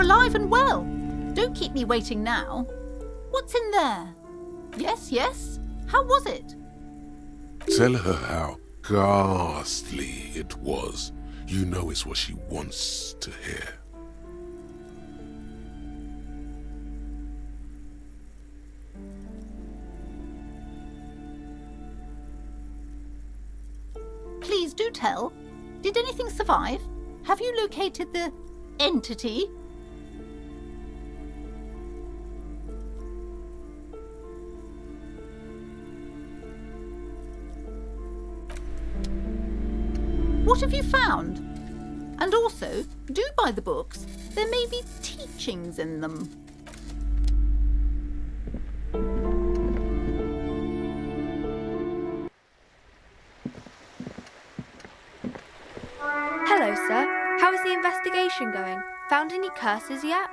you're alive and well. Don't keep me waiting now. What's in there? Yes, yes. How was it? Tell her how ghastly it was. You know it's what she wants to hear. Please do tell. Did anything survive? Have you located the entity? What have you found? And also, do buy the books. There may be teachings in them. Hello, sir. How is the investigation going? Found any curses yet?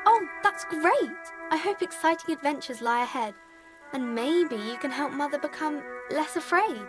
Oh, that's great! I hope exciting adventures lie ahead. And maybe you can help Mother become less afraid.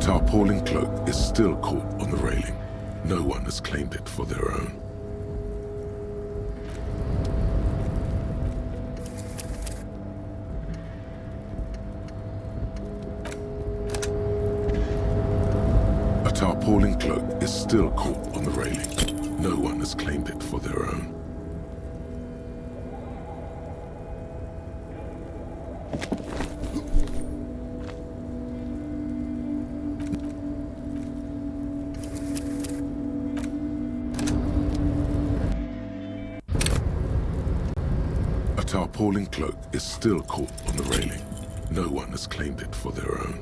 Tarpaulin cloak is still caught on the railing. No one has claimed it for their own. A tarpaulin cloak is still caught on the railing. No one has claimed it for their own. A tarpaulin cloak is still caught on the railing. No one has claimed it for their own.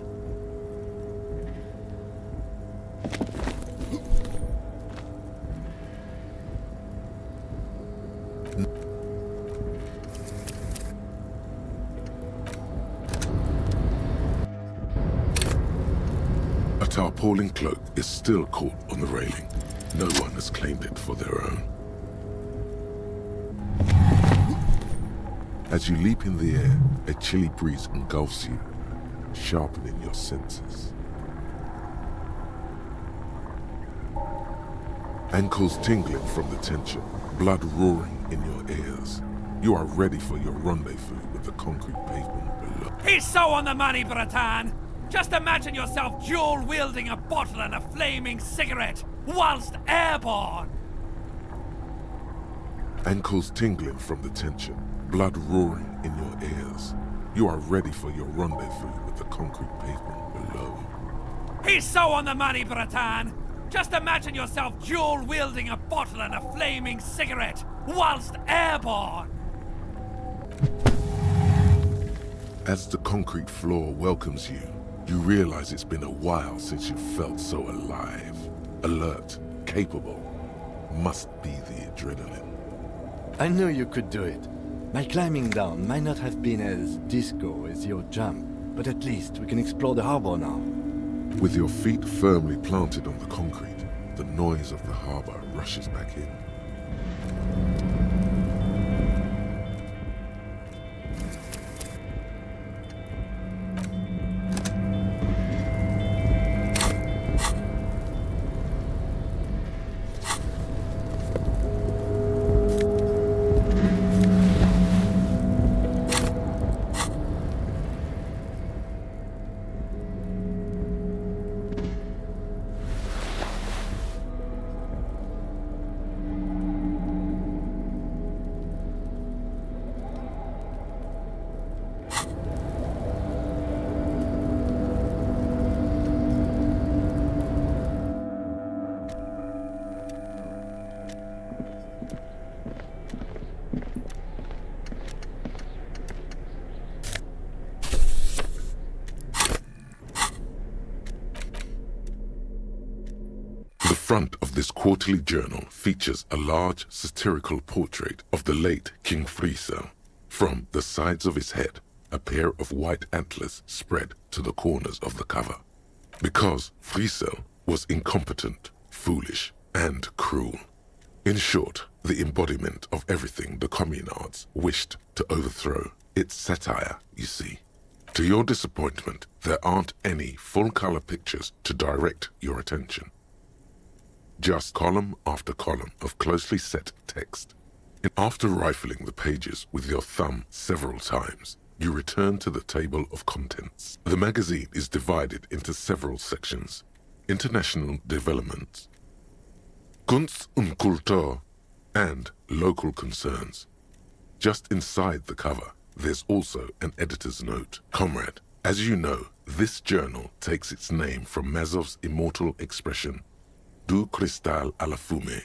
A tarpaulin cloak is still caught on the railing. No one has claimed it for their own. As you leap in the air, a chilly breeze engulfs you, sharpening your senses. Ankles tingling from the tension, blood roaring in your ears. You are ready for your rendezvous with the concrete pavement below. He's so on the money, Bratan! Just imagine yourself dual-wielding a bottle and a flaming cigarette, whilst airborne! Ankles tingling from the tension, blood roaring in your ears. You are ready for your rendezvous with the concrete pavement below. He's so on the money, Bratan. Just imagine yourself dual-wielding a bottle and a flaming cigarette whilst airborne. As the concrete floor welcomes you, you realize it's been a while since you felt so alive, alert, capable. Must be the adrenaline. I knew you could do it. My climbing down might not have been as disco as your jump, but at least we can explore the harbor now. With your feet firmly planted on the concrete, the noise of the harbor rushes back in. The front of this quarterly journal features a large satirical portrait of the late King Friesel. From the sides of his head, a pair of white antlers spread to the corners of the cover. Because Friesel was incompetent, foolish, and cruel. In short, the embodiment of everything the communards wished to overthrow. It's satire, you see. To your disappointment, there aren't any full-color pictures to direct your attention. Just column after column of closely set text. And after rifling the pages with your thumb several times, you return to the table of contents. The magazine is divided into several sections. International developments, Kunst und Kultur, and local concerns. Just inside the cover, there's also an editor's note. Comrade, as you know, this journal takes its name from Mazov's immortal expression, Du cristal à la fumée.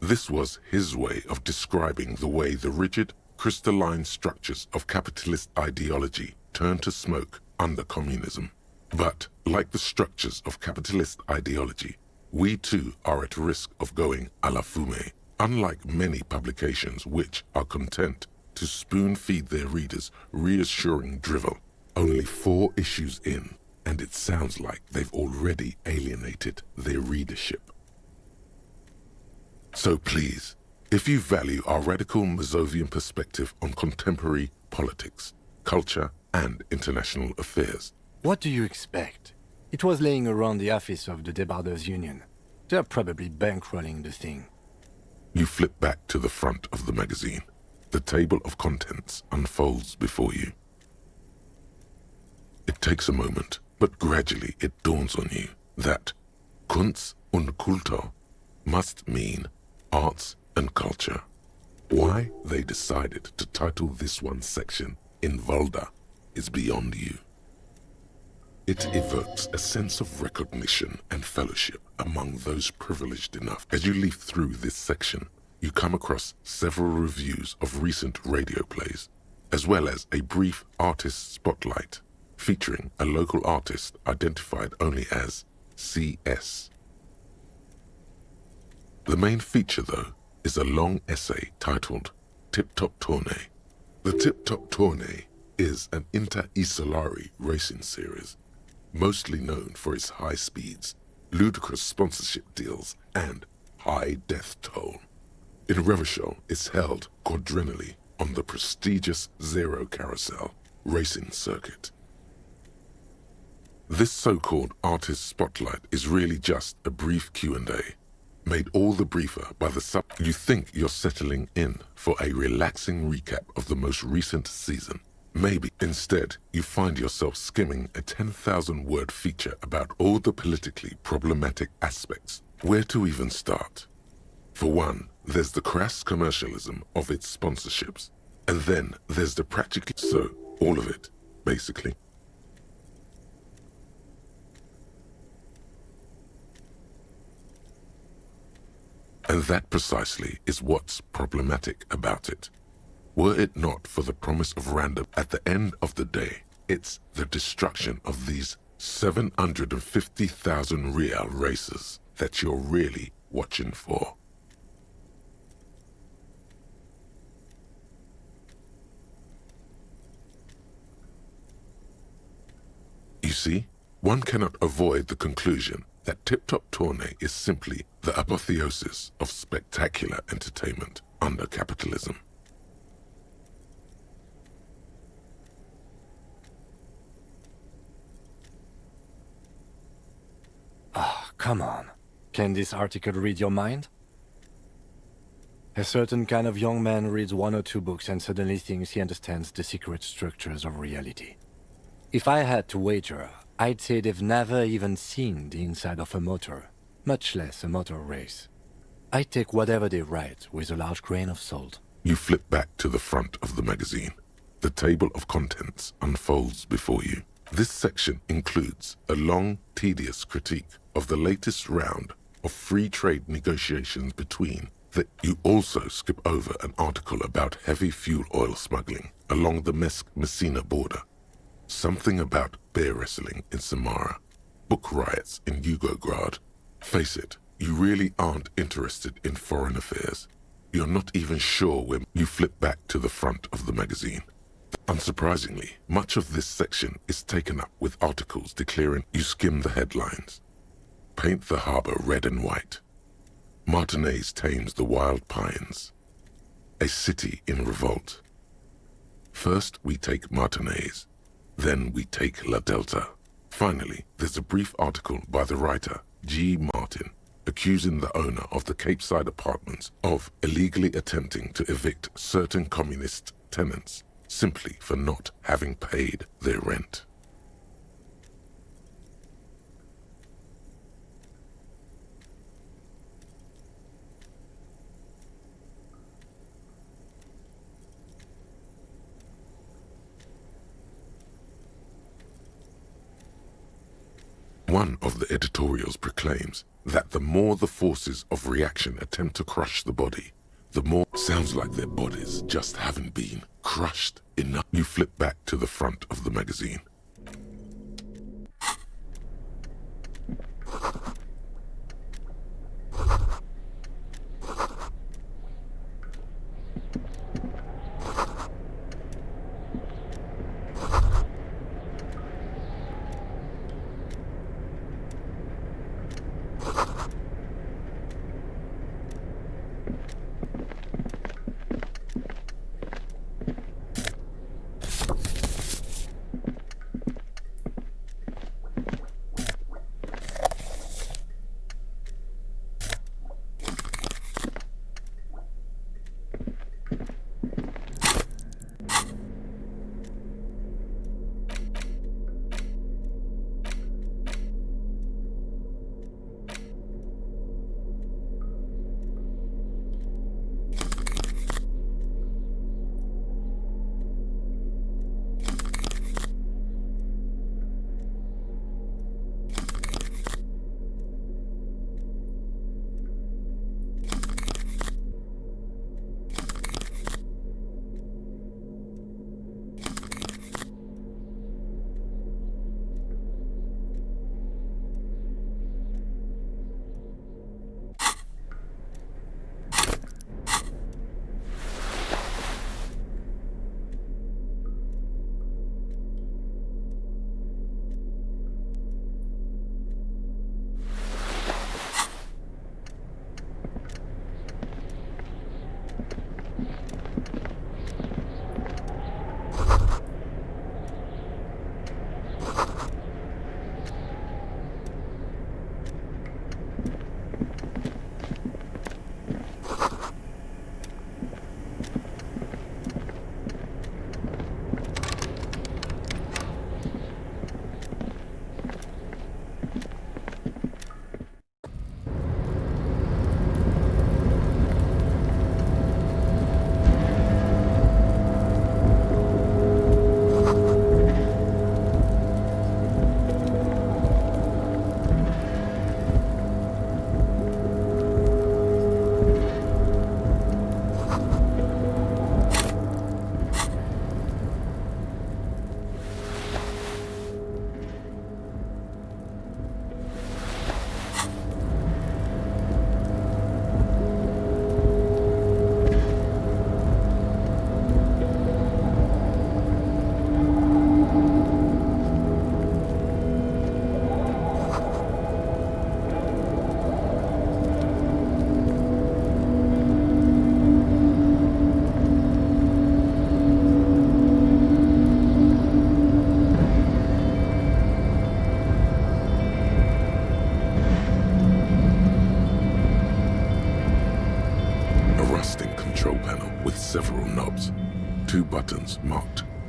This was his way of describing the way the rigid, crystalline structures of capitalist ideology turn to smoke under communism. But, like the structures of capitalist ideology, we too are at risk of going à la fumée, unlike many publications which are content to spoon-feed their readers reassuring drivel. Only 4 issues in, and it sounds like they've already alienated their readership. So please, if you value our radical Mazovian perspective on contemporary politics, culture, and international affairs. What do you expect? It was laying around the office of the Debarders Union. They're probably bankrolling the thing. You flip back to the front of the magazine. The table of contents unfolds before you. It takes a moment, but gradually it dawns on you that Kunst und Kultur must mean arts and culture. Why they decided to title this one section in Volda is beyond you. It evokes a sense of recognition and fellowship among those privileged enough. As you leaf through this section, you come across several reviews of recent radio plays, as well as a brief artist spotlight featuring a local artist identified only as CS. The main feature, though, is a long essay titled Tip Top Tournée. The Tip Top Tournée is an inter-isolari racing series, mostly known for its high speeds, ludicrous sponsorship deals, and high death toll. In Revachol, it's held quadrennially on the prestigious Zero Carousel racing circuit. This so-called artist spotlight is really just a brief Q&A, made all the briefer by the sub. You think you're settling in for a relaxing recap of the most recent season. Maybe instead you find yourself skimming a 10,000-word feature about all the politically problematic aspects. Where to even start? For one, there's the crass commercialism of its sponsorships. And then there's the practically so, all of it, basically. And that precisely is what's problematic about it. Were it not for the promise of random at the end of the day, it's the destruction of these 750,000 real races that you're really watching for. You see, one cannot avoid the conclusion that Tip Top Tourney is simply the apotheosis of spectacular entertainment under capitalism. Ah, come on. Can this article read your mind? A certain kind of young man reads 1 or 2 books and suddenly thinks he understands the secret structures of reality. If I had to wager, I'd say they've never even seen the inside of a motor, much less a motor race. I take whatever they write with a large grain of salt. You flip back to the front of the magazine. The table of contents unfolds before you. This section includes a long, tedious critique of the latest round of free trade negotiations between that. You also skip over an article about heavy fuel oil smuggling along the Messina border, something about bear wrestling in Samara, book riots in Yugograd. Face it, you really aren't interested in foreign affairs. You're not even sure when you flip back to the front of the magazine. Unsurprisingly, much of this section is taken up with articles declaring you skim the headlines. Paint the harbor red and white. Martinez tames the wild pines. A city in revolt. First we take Martinez, then we take La Delta. Finally, there's a brief article by the writer, G. Martin, accusing the owner of the Cape Side apartments of illegally attempting to evict certain communist tenants simply for not having paid their rent. One of the editorials proclaims that the more the forces of reaction attempt to crush the body, the more sounds like their bodies just haven't been crushed enough. You flip back to the front of the magazine.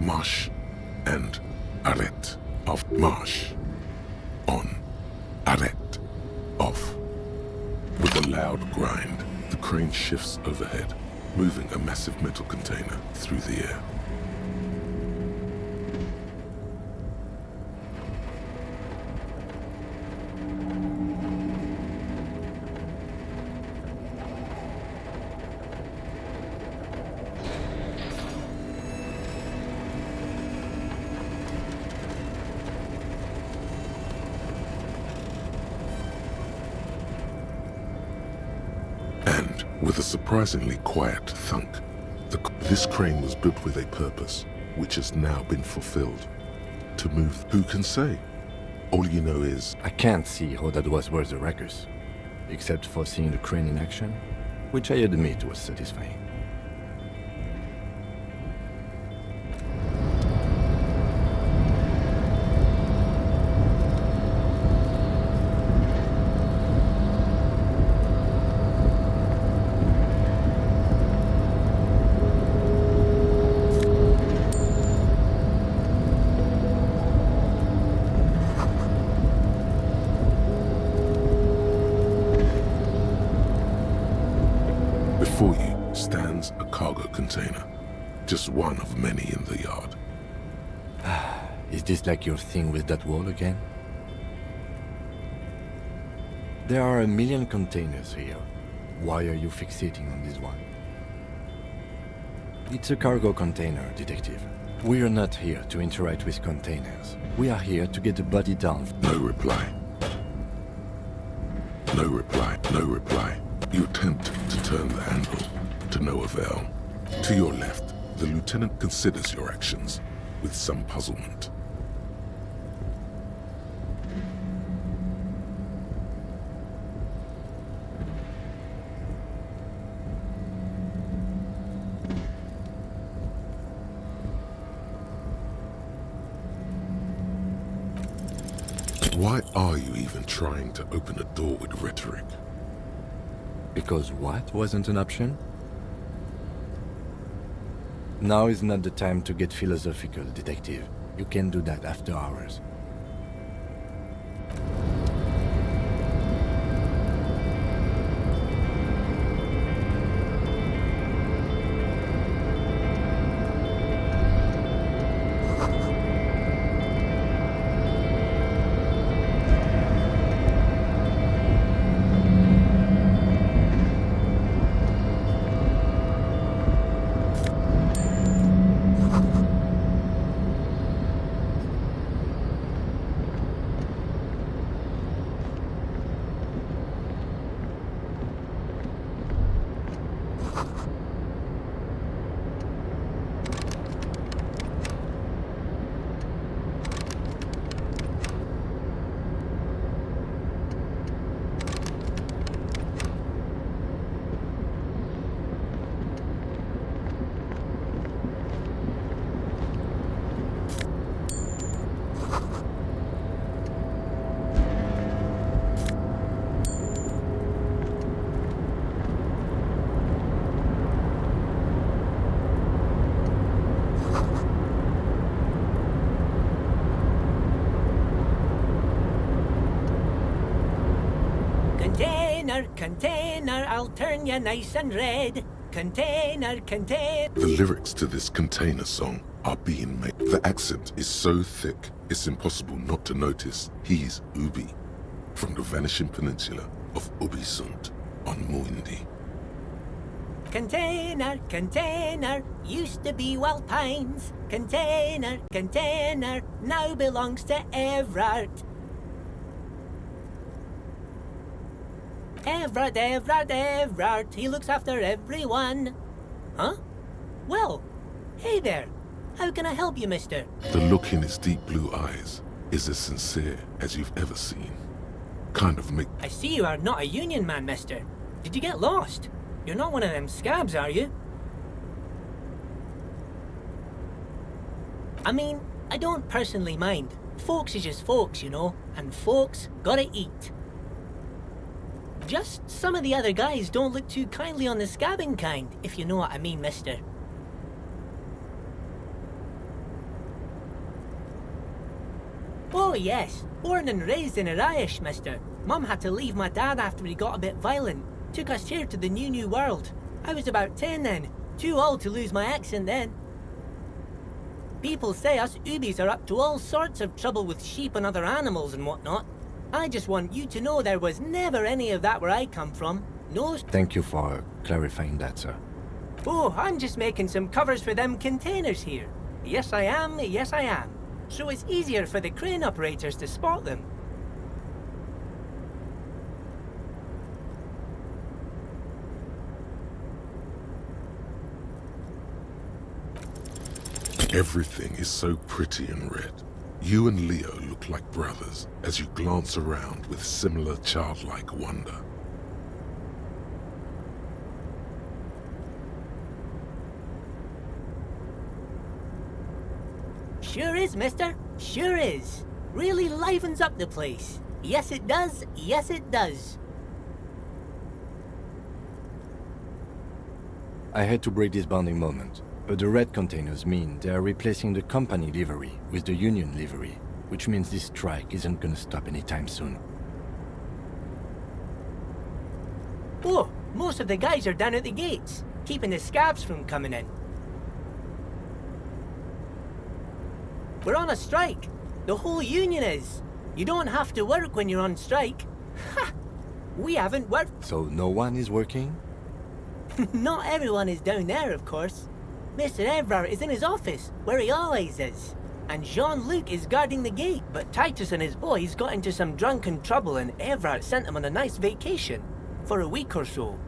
marsh, and arrête, off, marsh, on, arrête, off. With a loud grind, the crane shifts overhead, moving a massive metal container through the air. And with a surprisingly quiet thunk, this crane was built with a purpose, which has now been fulfilled. To move, who can say? All you know is, I can't see how that was worth the ruckus, except for seeing the crane in action, which I admit was satisfying. before you stands a cargo container, just one of many in the yard. Is this like your thing with that wall again? There are 1 million containers here. Why are you fixating on this one? It's a cargo container, detective. We are not here to interact with containers. We are here to get the body down. No reply. No reply. No reply. You attempt to turn the handle, to no avail. To your left, the lieutenant considers your actions with some puzzlement. Why are you even trying to open a door with rhetoric? Because what wasn't an option? Now is not the time to get philosophical, detective. You can do that after hours. Container, I'll turn you nice and red. Container. The lyrics to this container song are being made. The accent is so thick, it's impossible not to notice he's Ubi, from the vanishing peninsula of Ubisund on Muindi. Container, used to be Wild Pines. Container, now belongs to Everard. Everard, he looks after everyone. Huh? Well, hey there. How can I help you, mister? The look in his deep blue eyes is as sincere as you've ever seen. Kind of make... I see you are not a union man, mister. Did you get lost? You're not one of them scabs, are you? I mean, I don't personally mind. Folks is just folks, you know, and folks gotta eat. Just some of the other guys don't look too kindly on the scabbing kind, if you know what I mean, mister. Oh yes, born and raised in Arish, mister. Mum had to leave my dad after he got a bit violent. Took us here to the new world. I was about 10 then. Too old to lose my accent then. People say us Ubis are up to all sorts of trouble with sheep and other animals and whatnot. I just want you to know there was never any of that where I come from. No. Thank you for clarifying that, sir. Oh, I'm just making some covers for them containers here. Yes I am, yes I am. So it's easier for the crane operators to spot them. Everything is so pretty and red. You and Leo look like brothers as you glance around with similar childlike wonder. Sure is, mister. Sure is. Really livens up the place. Yes it does, yes it does. I had to break this bonding moment, but the red containers mean they are replacing the company livery with the union livery, which means this strike isn't gonna stop anytime soon. Oh, most of the guys are down at the gates, keeping the scabs from coming in. We're on a strike. The whole union is. You don't have to work when you're on strike. Ha! We haven't worked. So no one is working? Not everyone is down there, of course. Mr. Evrard is in his office, where he always is. And Jean-Luc is guarding the gate, but Titus and his boys got into some drunken trouble and Evrard sent them on a nice vacation. For a week or so.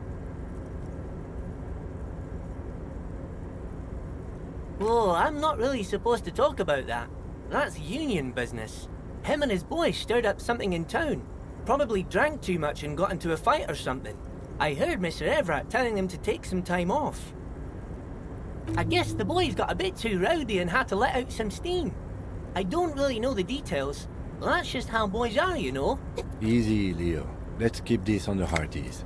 Oh, I'm not really supposed to talk about that. That's union business. Him and his boys stirred up something in town. Probably drank too much and got into a fight or something. I heard Mr. Everett telling them to take some time off. I guess the boys got a bit too rowdy and had to let out some steam. I don't really know the details. Well, that's just how boys are, you know. Easy, Leo. Let's keep this on the hearties.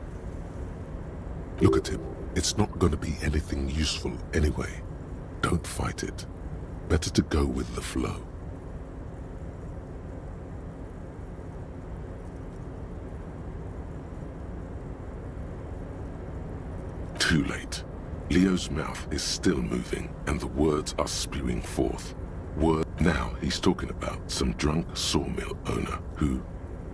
Look at him. It's not gonna be anything useful anyway. Don't fight it. Better to go with the flow. Too late. Leo's mouth is still moving, and the words are spewing forth. Now he's talking about some drunk sawmill owner who...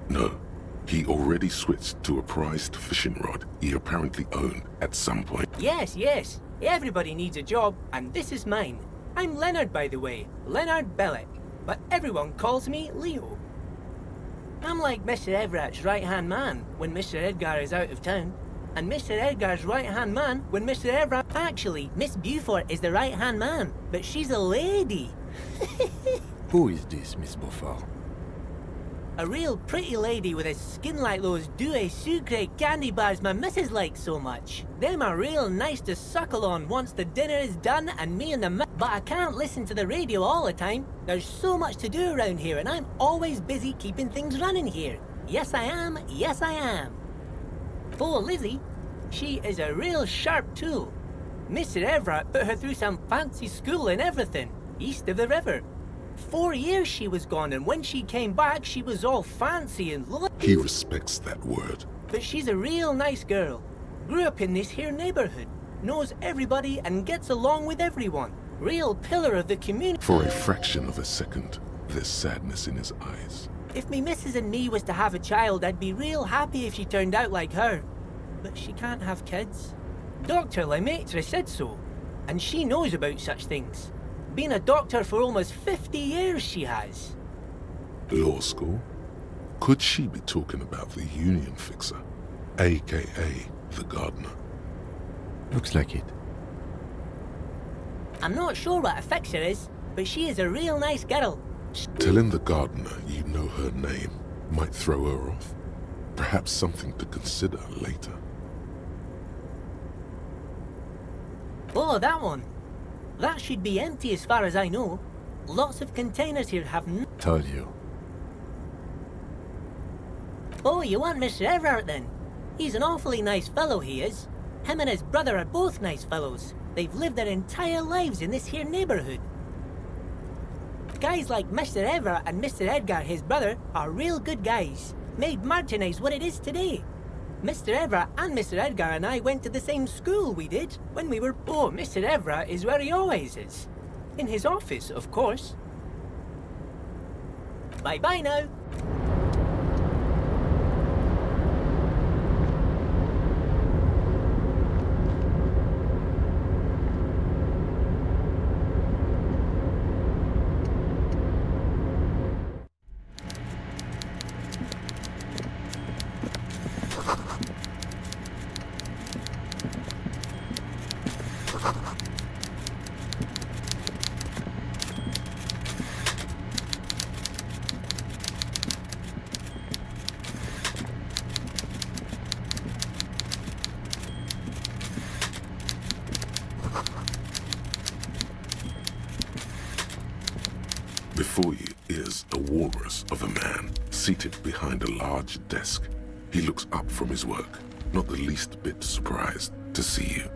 No, he already switched to a prized fishing rod he apparently owned at some point. Yes, yes. Everybody needs a job, and this is mine. I'm Leonard, by the way. Leonard Bellick. But everyone calls me Leo. I'm like Mr. Everett's right-hand man when Mr. Edgar is out of town. And Mr. Edgar's right-hand man when Mr. Everett... Actually, Miss Beaufort is the right-hand man, but she's a lady. Who is this, Miss Beaufort? A real pretty lady with a skin like those Douai Sucre candy bars my missus likes so much. Them are real nice to suckle on once the dinner is done and me and the But I can't listen to the radio all the time. There's so much to do around here and I'm always busy keeping things running here. Yes I am, yes I am. Oh, Lizzie, she is a real sharp tool. Mr. Everett put her through some fancy school and everything, east of the river. 4 years she was gone, and when she came back, she was all fancy and He respects that word. But she's a real nice girl. Grew up in this here neighborhood. Knows everybody and gets along with everyone. Real pillar of the community. For a fraction of a second, there's sadness in his eyes. If me missus and me was to have a child, I'd be real happy if she turned out like her. But she can't have kids. Dr. Lemaitre said so. And she knows about such things. Been a doctor for almost 50 years, she has. Law school? Could she be talking about the union fixer, aka the gardener? Looks like it. I'm not sure what a fixer is, but she is a real nice girl. Telling the gardener you know her name might throw her off. Perhaps something to consider later. Oh, that one. That should be empty as far as I know. Lots of containers here have Told you. Oh, you want Mr. Everett then? He's an awfully nice fellow, he is. Him and his brother are both nice fellows. They've lived their entire lives in this here neighborhood. Guys like Mr. Everett and Mr. Edgar, his brother, are real good guys. Made Martinez what it is today. Mr. Everett and Mr. Edgar and I went to the same school, we did, when we were... Oh, Mr. Everett is where he always is. In his office, of course. Bye-bye now. Before you is a walrus of a man seated behind a large desk. He looks up from his work, not the least bit surprised to see you.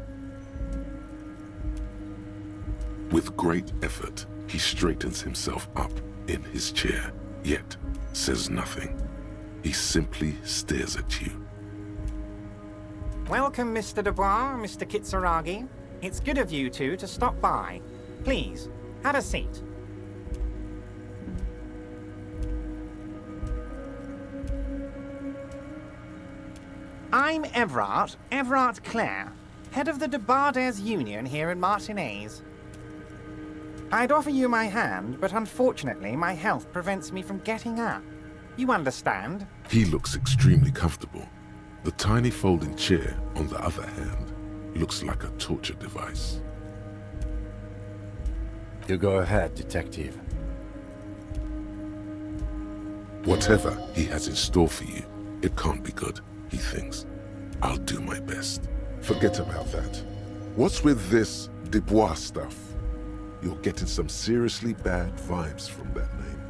With great effort, he straightens himself up in his chair, yet says nothing. He simply stares at you. Welcome, Mr. Dubois, Mr. Kitsuragi. It's good of you two to stop by. Please, have a seat. I'm Everard Clare, head of the Debarders Union here in Martinez. I'd offer you my hand, but unfortunately my health prevents me from getting up. You understand? He looks extremely comfortable. The tiny folding chair, on the other hand, looks like a torture device. You go ahead, detective. Whatever he has in store for you, it can't be good, he thinks. I'll do my best. Forget about that. What's with this Dubois stuff? You're getting some seriously bad vibes from that name.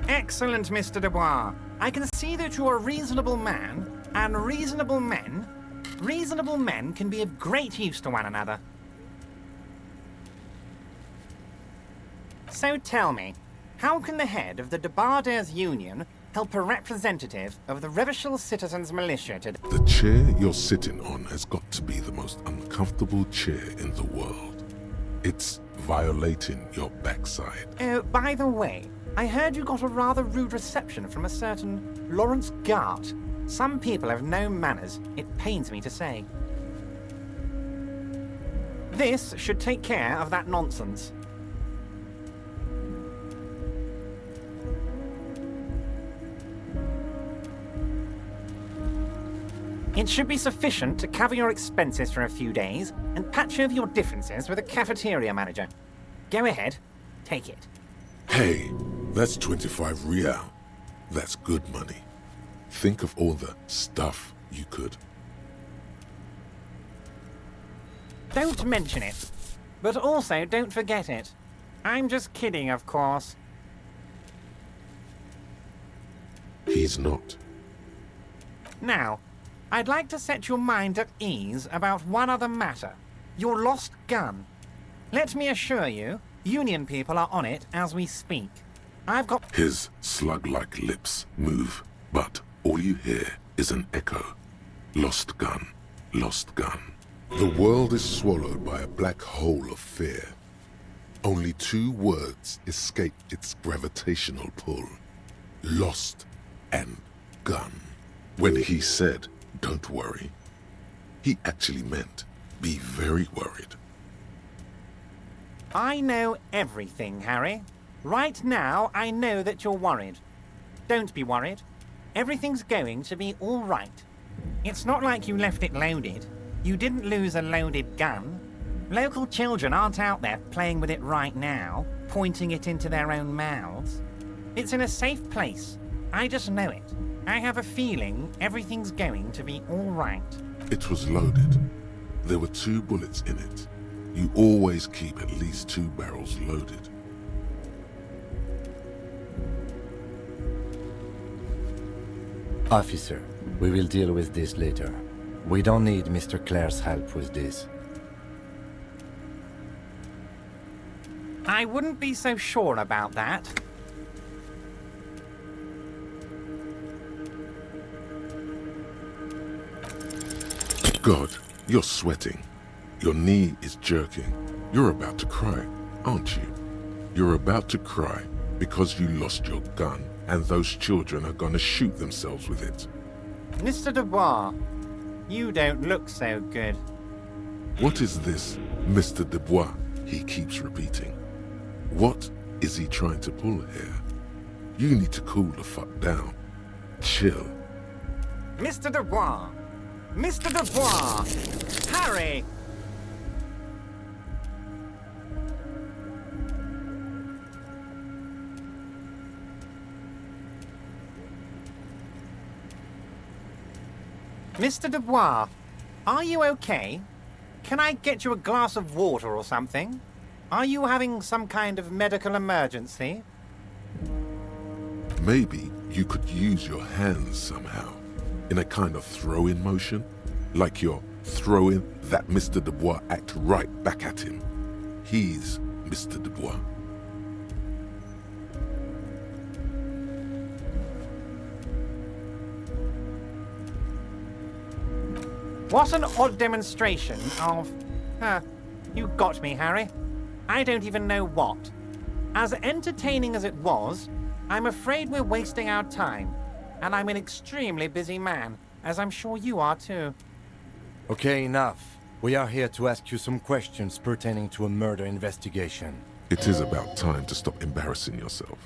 Excellent, Mr. Dubois. I can see that you're a reasonable man, and reasonable men can be of great use to one another. So tell me, how can the head of the Debarders Union help a representative of the Revachol Citizens Militia to... The chair you're sitting on has got to be the most uncomfortable chair in the world. It's violating your backside. Oh, by the way, I heard you got a rather rude reception from a certain Lawrence Gart. Some people have no manners, it pains me to say. This should take care of that nonsense. It should be sufficient to cover your expenses for a few days and patch over your differences with a cafeteria manager. Go ahead, take it. Hey, that's 25 real. That's good money. Think of all the stuff you could. Don't mention it. But also don't forget it. I'm just kidding, of course. He's not. Now, I'd like to set your mind at ease about one other matter. Your lost gun. Let me assure you, Union people are on it as we speak. I've got... His slug-like lips move, but all you hear is an echo. Lost gun, lost gun. The world is swallowed by a black hole of fear. Only two words escape its gravitational pull. Lost and gun. When he said, "Don't worry," he actually meant, be very worried. I know everything, Harry. Right now, I know that you're worried. Don't be worried. Everything's going to be all right. It's not like you left it loaded. You didn't lose a loaded gun. Local children aren't out there playing with it right now, pointing it into their own mouths. It's in a safe place. I just know it. I have a feeling everything's going to be all right. It was loaded. There were 2 bullets in it. You always keep at least 2 barrels loaded. Officer, we will deal with this later. We don't need Mr. Clare's help with this. I wouldn't be so sure about that. God, you're sweating. Your knee is jerking. You're about to cry, aren't you? You're about to cry because you lost your gun and those children are gonna shoot themselves with it. Mr. Dubois, you don't look so good. What is this, Mr. Dubois, he keeps repeating? What is he trying to pull here? You need to cool the fuck down. Chill. Mr. Dubois! Mr. Dubois! Harry! Mr. Dubois, are you okay? Can I get you a glass of water or something? Are you having some kind of medical emergency? Maybe you could use your hands somehow, in a kind of throw-in motion, like you're throwing that Mr. Dubois act right back at him. He's Mr. Dubois. What an odd demonstration of... you got me, Harry. I don't even know what. As entertaining as it was, I'm afraid we're wasting our time. And I'm an extremely busy man, as I'm sure you are too. Okay, enough. We are here to ask you some questions pertaining to a murder investigation. It is about time to stop embarrassing yourself.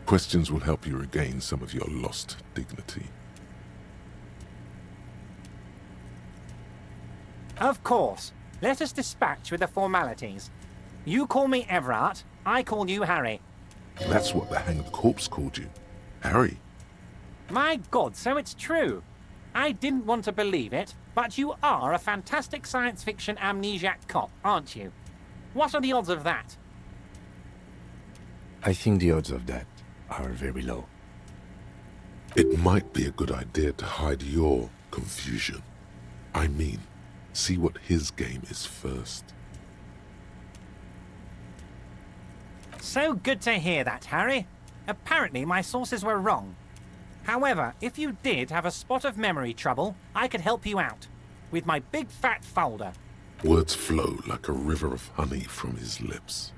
Questions will help you regain some of your lost dignity. Of course. Let us dispatch with the formalities. You call me Everard, I call you Harry. That's what the hanged corpse called you. Harry. My God, so it's true. I didn't want to believe it, but you are a fantastic science fiction amnesiac cop, aren't you? What are the odds of that? I think the odds of that are very low. It might be a good idea to hide your confusion. I mean, see what his game is first. So good to hear that, Harry. Apparently my sources were wrong. However, if you did have a spot of memory trouble, I could help you out. With my big fat folder. Words flow like a river of honey from his lips.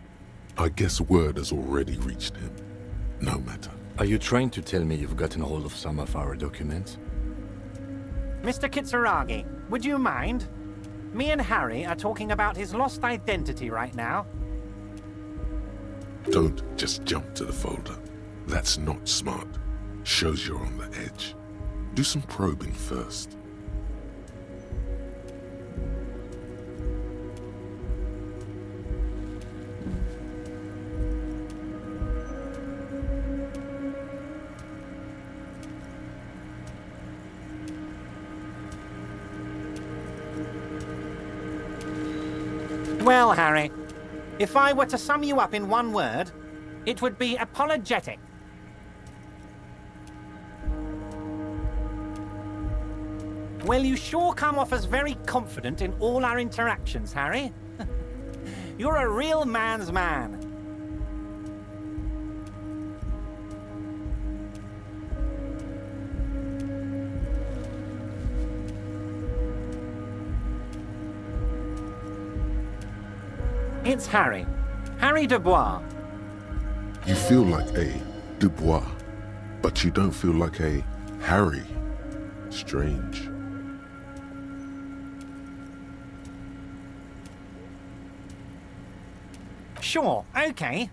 I guess word has already reached him. No matter. Are you trying to tell me you've gotten hold of some of our documents? Mr. Kitsuragi, would you mind? Me and Harry are talking about his lost identity right now. Don't just jump to the folder. That's not smart. Shows you're on the edge. Do some probing first. Well, Harry, if I were to sum you up in one word, it would be apologetic. Well, you sure come off as very confident in all our interactions, Harry. You're a real man's man. It's Harry. Harry Dubois. You feel like a Dubois, but you don't feel like a Harry. Strange. Sure, okay.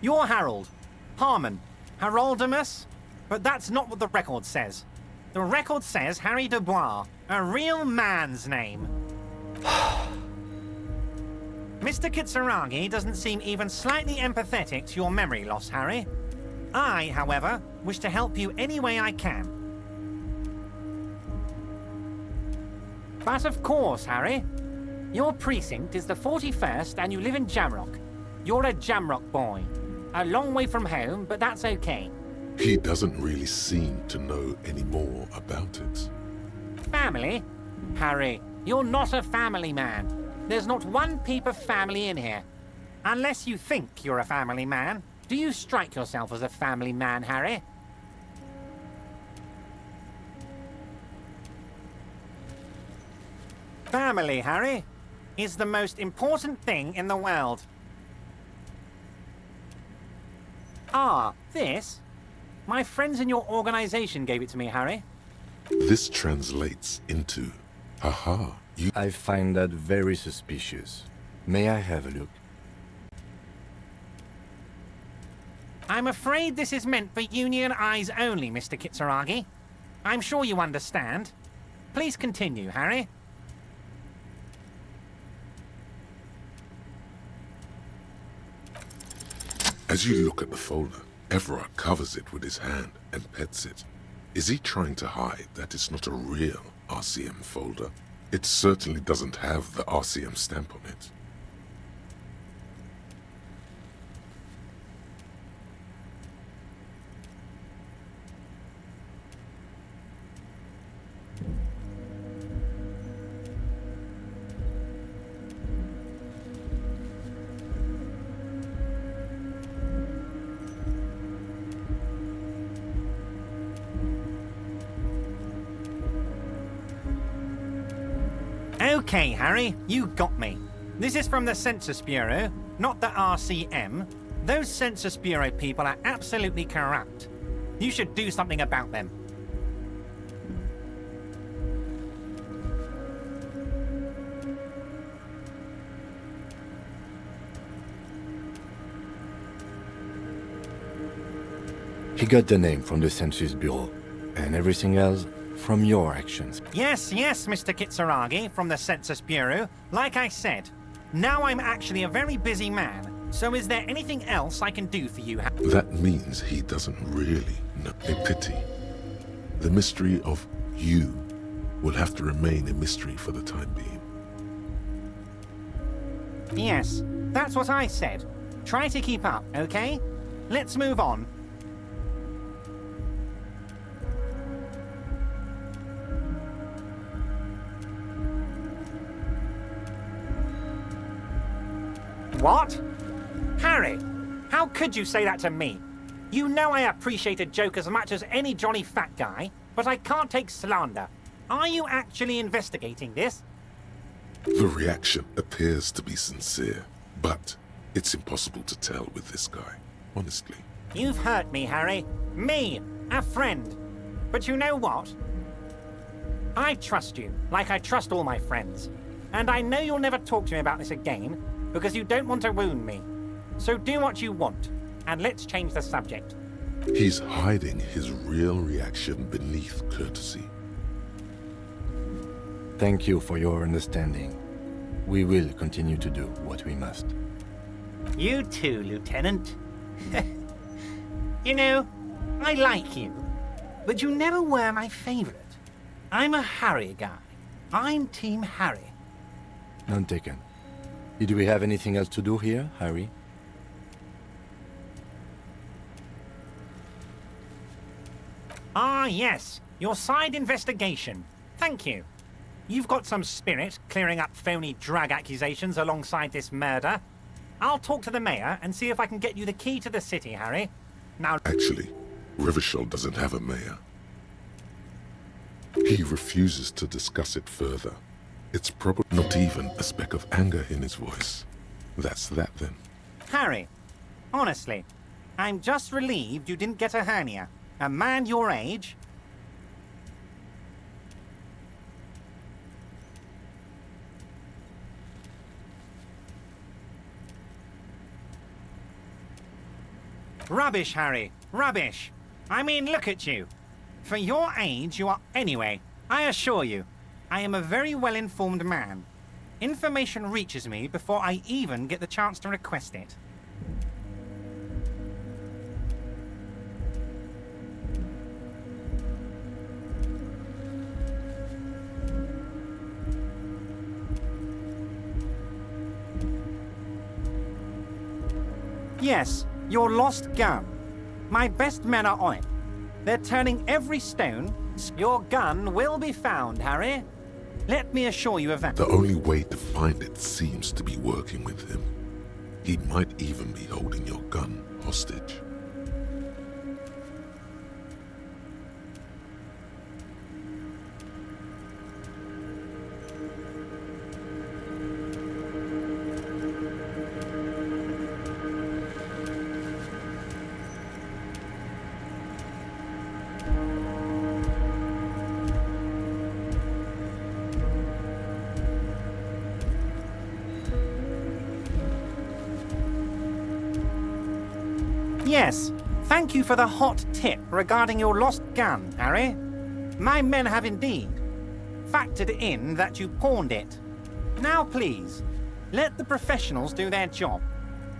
You're Harold. Harmon. Haroldamus. But that's not what the record says. The record says Harry Dubois, a real man's name. Mr. Kitsuragi doesn't seem even slightly empathetic to your memory loss, Harry. I, however, wish to help you any way I can. But of course, Harry, your precinct is the 41st and you live in Jamrock. You're a Jamrock boy. A long way from home, but that's okay. He doesn't really seem to know any more about it. Family? Harry, you're not a family man. There's not one peep of family in here. Unless you think you're a family man. Do you strike yourself as a family man, Harry? Family, Harry, is the most important thing in the world. Ah, this? My friends in your organization gave it to me, Harry. This translates into, haha, you... I find that very suspicious. May I have a look? I'm afraid this is meant for Union eyes only, Mr. Kitsuragi. I'm sure you understand. Please continue, Harry. As you look at the folder, Everard covers it with his hand and pets it. Is he trying to hide that it's not a real RCM folder? It certainly doesn't have the RCM stamp on it. Okay, Harry, you got me. This is from the Census Bureau, not the RCM. Those Census Bureau people are absolutely corrupt. You should do something about them. He got the name from the Census Bureau, and everything else from your actions. Yes, Mr. Kitsuragi from the Census Bureau. Like I said, now I'm actually a very busy man. So is there anything else I can do for you? That means he doesn't really know. A pity. The mystery of you will have to remain a mystery for the time being. Yes, that's what I said. Try to keep up, okay? Let's move on. What? Harry, how could you say that to me? You know I appreciate a joke as much as any jolly fat guy, but I can't take slander. Are you actually investigating this? The reaction appears to be sincere, but it's impossible to tell with this guy, honestly. You've hurt me, Harry. Me, a friend. But you know what? I trust you, like I trust all my friends. And I know you'll never talk to me about this again, because you don't want to wound me. So do what you want, and let's change the subject. He's hiding his real reaction beneath courtesy. Thank you for your understanding. We will continue to do what we must. You too, Lieutenant. You know, I like you, but you never were my favorite. I'm a Harry guy. I'm Team Harry. None taken. Did we have anything else to do here, Harry? Ah, yes. Your side investigation. Thank you. You've got some spirit clearing up phony drug accusations alongside this murder. I'll talk to the mayor and see if I can get you the key to the city, Harry. Now... Actually, Rivershell doesn't have a mayor. He refuses to discuss it further. It's probably not even a speck of anger in his voice. That's that then. Harry, honestly, I'm just relieved you didn't get a hernia. A man your age... Rubbish, Harry. Rubbish. I mean, look at you. For your age, you are... Anyway, I assure you, I am a very well-informed man. Information reaches me before I even get the chance to request it. Yes, your lost gun. My best men are on it. They're turning every stone. Your gun will be found, Harry. Let me assure you of that. The only way to find it seems to be working with him. He might even be holding your gun hostage. Yes, thank you for the hot tip regarding your lost gun, Harry. My men have indeed factored in that you pawned it. Now please, let the professionals do their job.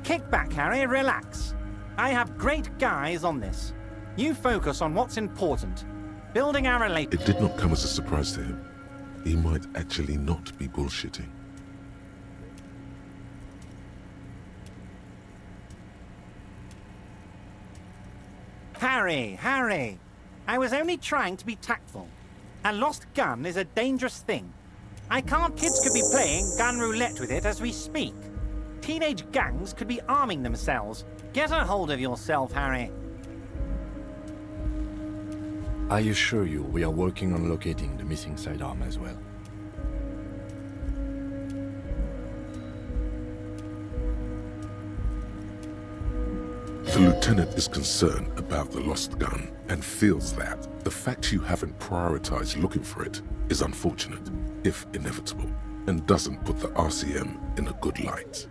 Kick back, Harry, relax. I have great guys on this. You focus on what's important. Building our relationship. It did not come as a surprise to him. He might actually not be bullshitting. Harry, I was only trying to be tactful. A lost gun is a dangerous thing. Kids could be playing gun roulette with it as we speak. Teenage gangs could be arming themselves. Get a hold of yourself, Harry. I assure you, we are working on locating the missing sidearm as well. The lieutenant is concerned about the lost gun and feels that the fact you haven't prioritized looking for it is unfortunate, if inevitable, and doesn't put the RCM in a good light.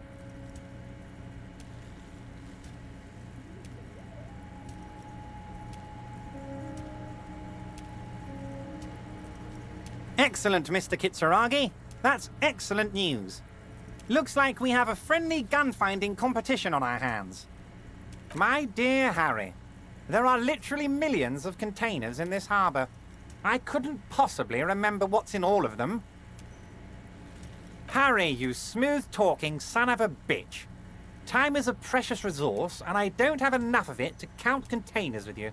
Excellent, Mr. Kitsuragi. That's excellent news. Looks like we have a friendly gun-finding competition on our hands. My dear Harry, there are literally millions of containers in this harbor. I couldn't possibly remember what's in all of them. Harry, you smooth-talking son of a bitch. Time is a precious resource, and I don't have enough of it to count containers with you.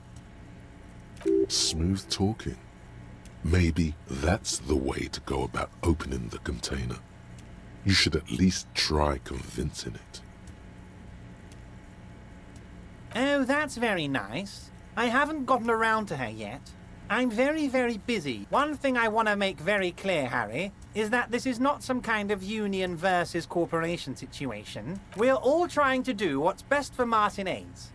Smooth talking. Maybe that's the way to go about opening the container. You should at least try convincing it. Oh, that's very nice. I haven't gotten around to her yet. I'm very, very busy. One thing I want to make very clear, Harry, is that this is not some kind of union versus corporation situation. We're all trying to do what's best for Martinez.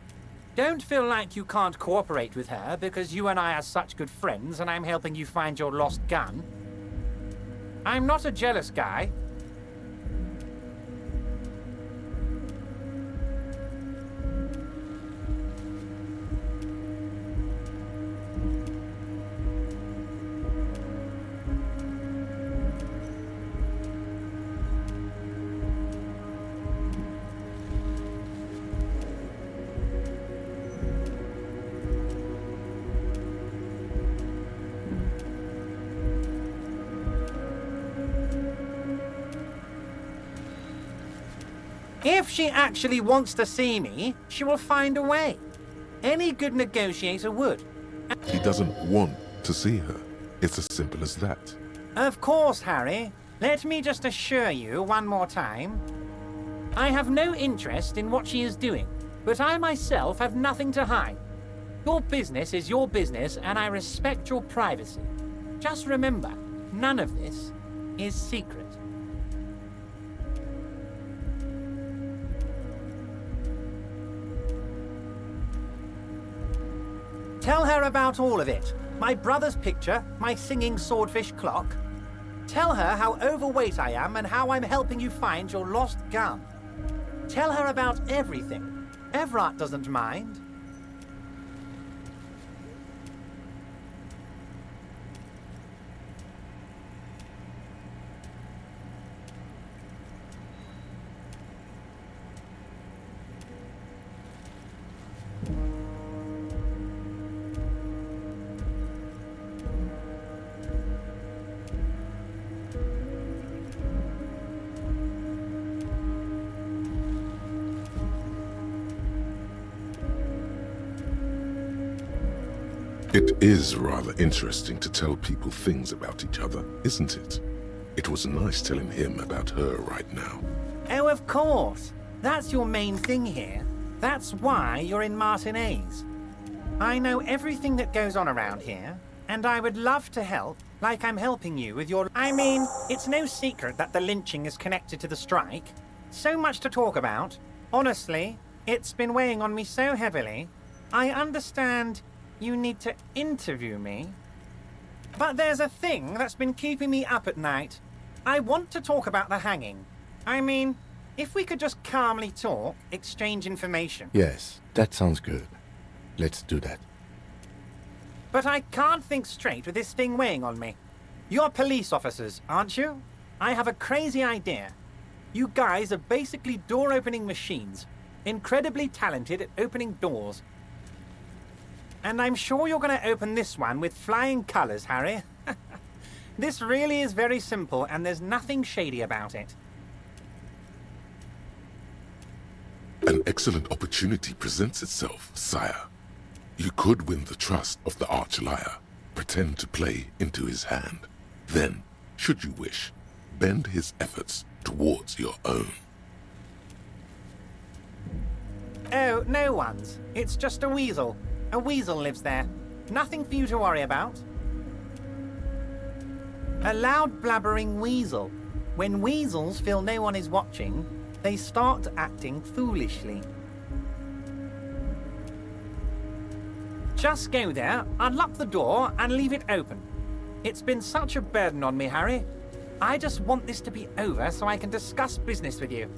Don't feel like you can't cooperate with her because you and I are such good friends and I'm helping you find your lost gun. I'm not a jealous guy. If she actually wants to see me, she will find a way. Any good negotiator would. He doesn't want to see her. It's as simple as that. Of course, Harry. Let me just assure you one more time. I have no interest in what she is doing, but I myself have nothing to hide. Your business is your business, and I respect your privacy. Just remember, none of this is secret. Tell her about all of it. My brother's picture, my singing swordfish clock. Tell her how overweight I am and how I'm helping you find your lost gun. Tell her about everything. Everett doesn't mind. It is rather interesting to tell people things about each other, isn't it? It was nice telling him about her right now. Oh, of course. That's your main thing here. That's why you're in Martinez. I know everything that goes on around here, and I would love to help, like I'm helping you with your... I mean, it's no secret that the lynching is connected to the strike. So much to talk about. Honestly, it's been weighing on me so heavily. I understand you need to interview me. But there's a thing that's been keeping me up at night. I want to talk about the hanging. I mean, if we could just calmly talk, exchange information. Yes, that sounds good. Let's do that. But I can't think straight with this thing weighing on me. You're police officers, aren't you? I have a crazy idea. You guys are basically door-opening machines, incredibly talented at opening doors. And I'm sure you're going to open this one with flying colors, Harry. This really is very simple, and there's nothing shady about it. An excellent opportunity presents itself, sire. You could win the trust of the arch-liar, pretend to play into his hand. Then, should you wish, bend his efforts towards your own. Oh, no one's. It's just a weasel. A weasel lives there. Nothing for you to worry about. A loud blabbering weasel. When weasels feel no one is watching, they start acting foolishly. Just go there, unlock the door, and leave it open. It's been such a burden on me, Harry. I just want this to be over so I can discuss business with you.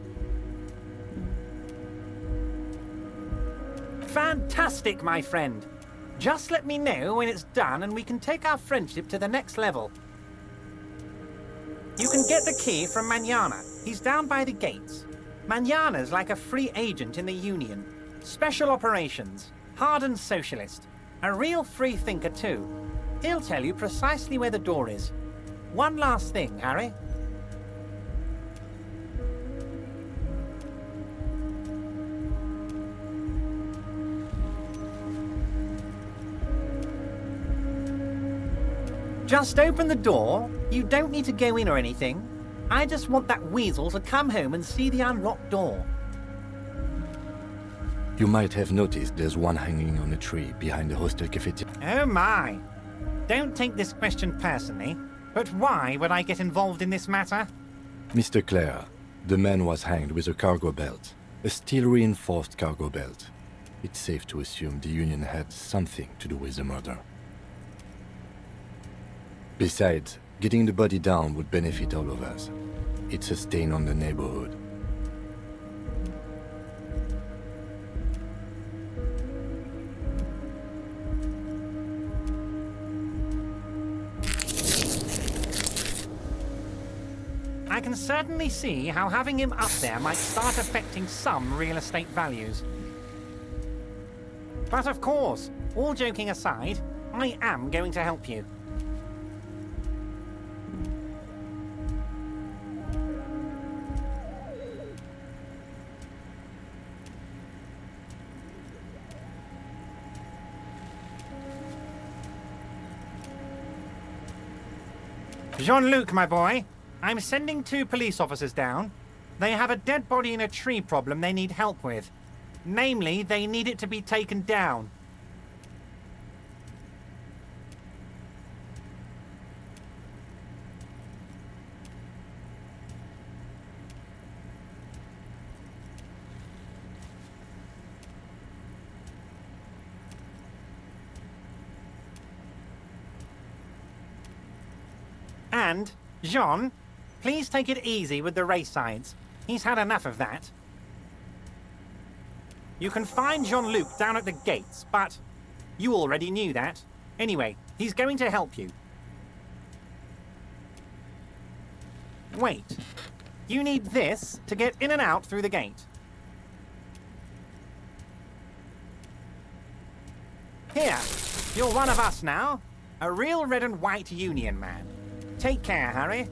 Fantastic, my friend. Just let me know when it's done and we can take our friendship to the next level. You can get the key from Manana. He's down by the gates. Manana's like a free agent in the Union. Special operations. Hardened socialist. A real free thinker, too. He'll tell you precisely where the door is. One last thing, Harry. Just open the door. You don't need to go in or anything. I just want that weasel to come home and see the unlocked door. You might have noticed there's one hanging on a tree behind the hostel cafeteria. Oh my! Don't take this question personally, but why would I get involved in this matter? Mr. Clare, the man was hanged with a cargo belt. A steel-reinforced cargo belt. It's safe to assume the Union had something to do with the murder. Besides, getting the body down would benefit all of us. It's a stain on the neighborhood. I can certainly see how having him up there might start affecting some real estate values. But of course, all joking aside, I am going to help you. Jean-Luc, my boy, I'm sending 2 police officers down. They have a dead body in a tree problem they need help with. Namely, they need it to be taken down. And, Jean, please take it easy with the race signs. He's had enough of that. You can find Jean-Luc down at the gates, but you already knew that. Anyway, he's going to help you. Wait. You need this to get in and out through the gate. Here, you're one of us now. A real red and white Union man. Take care, Harry.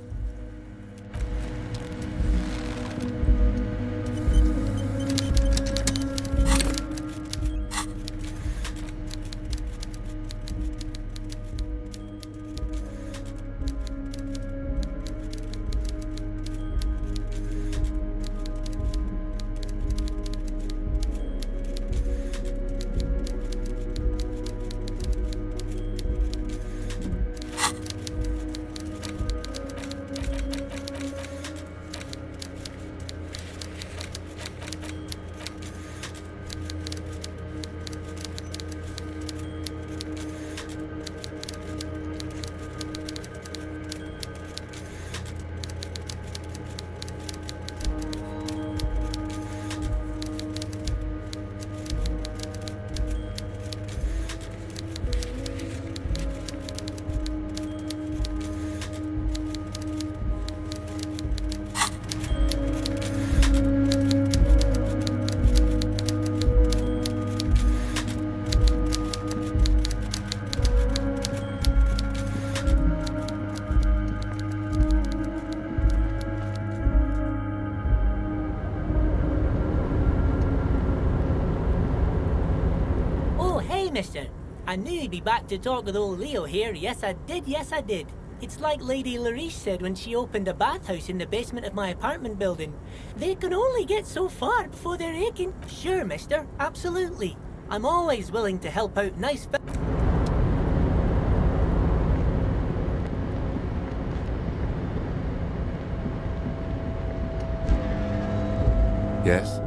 Hey, mister. I knew you'd be back to talk with old Leo here. Yes, I did. Yes, I did. It's like Lady Larice said when she opened a bathhouse in the basement of my apartment building. They can only get so far before they're aching. Sure, mister. Absolutely. I'm always willing to help out nice... Yes?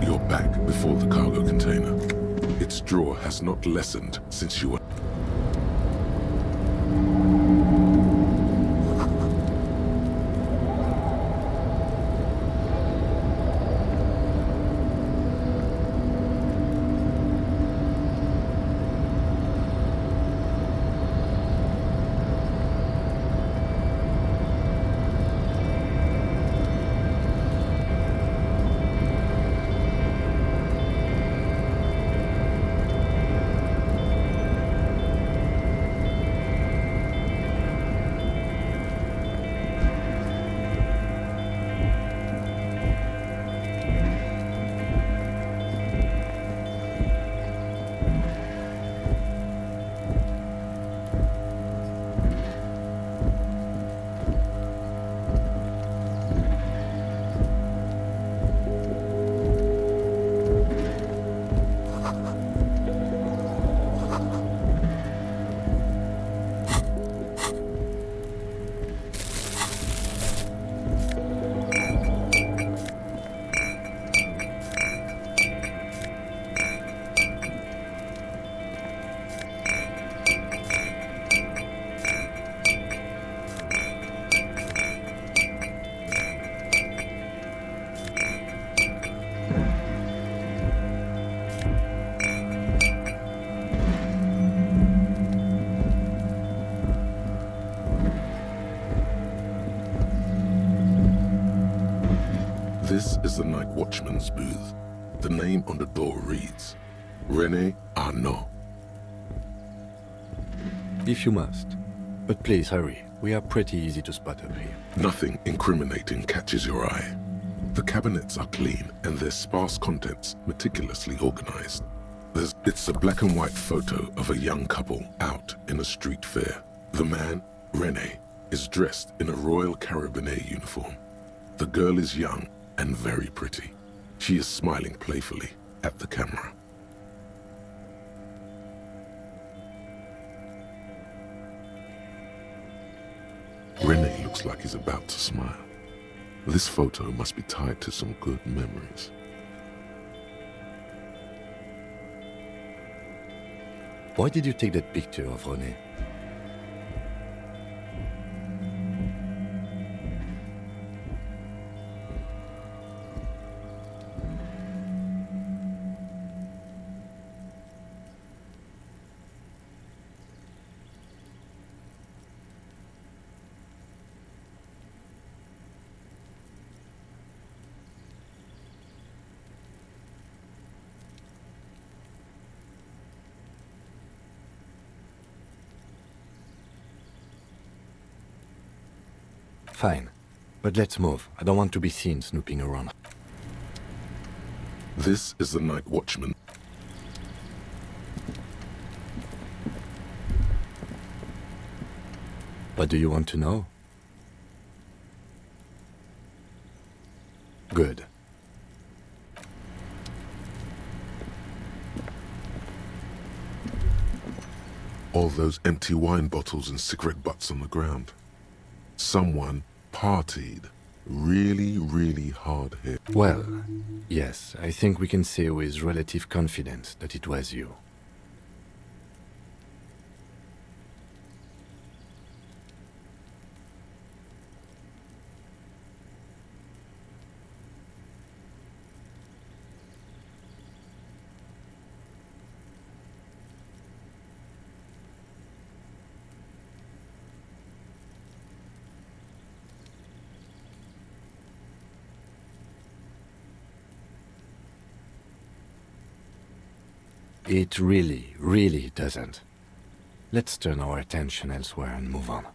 You're back before the cargo container. Its draw has not lessened since you were... This is the night watchman's booth. The name on the door reads, René Arnaud. If you must. But please hurry. We are pretty easy to spot up here. Nothing incriminating catches your eye. The cabinets are clean and their sparse contents meticulously organized. It's a black and white photo of a young couple out in a street fair. The man, René, is dressed in a Royal Carabinieri uniform. The girl is young and very pretty. She is smiling playfully at the camera. René looks like he's about to smile. This photo must be tied to some good memories. Why did you take that picture of René? Fine. But let's move. I don't want to be seen snooping around. This is the night watchman. What do you want to know? Good. All those empty wine bottles and cigarette butts on the ground. Someone partied really, really hard here. Well, yes, I think we can say with relative confidence that it was you. It really, really doesn't. Let's turn our attention elsewhere and move on.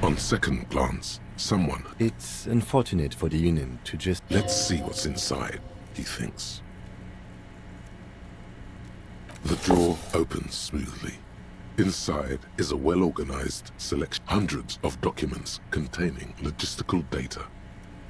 On second glance, someone... It's unfortunate for the Union to just... Let's see what's inside, he thinks. The drawer opens smoothly. Inside is a well-organized selection. Hundreds of documents containing logistical data.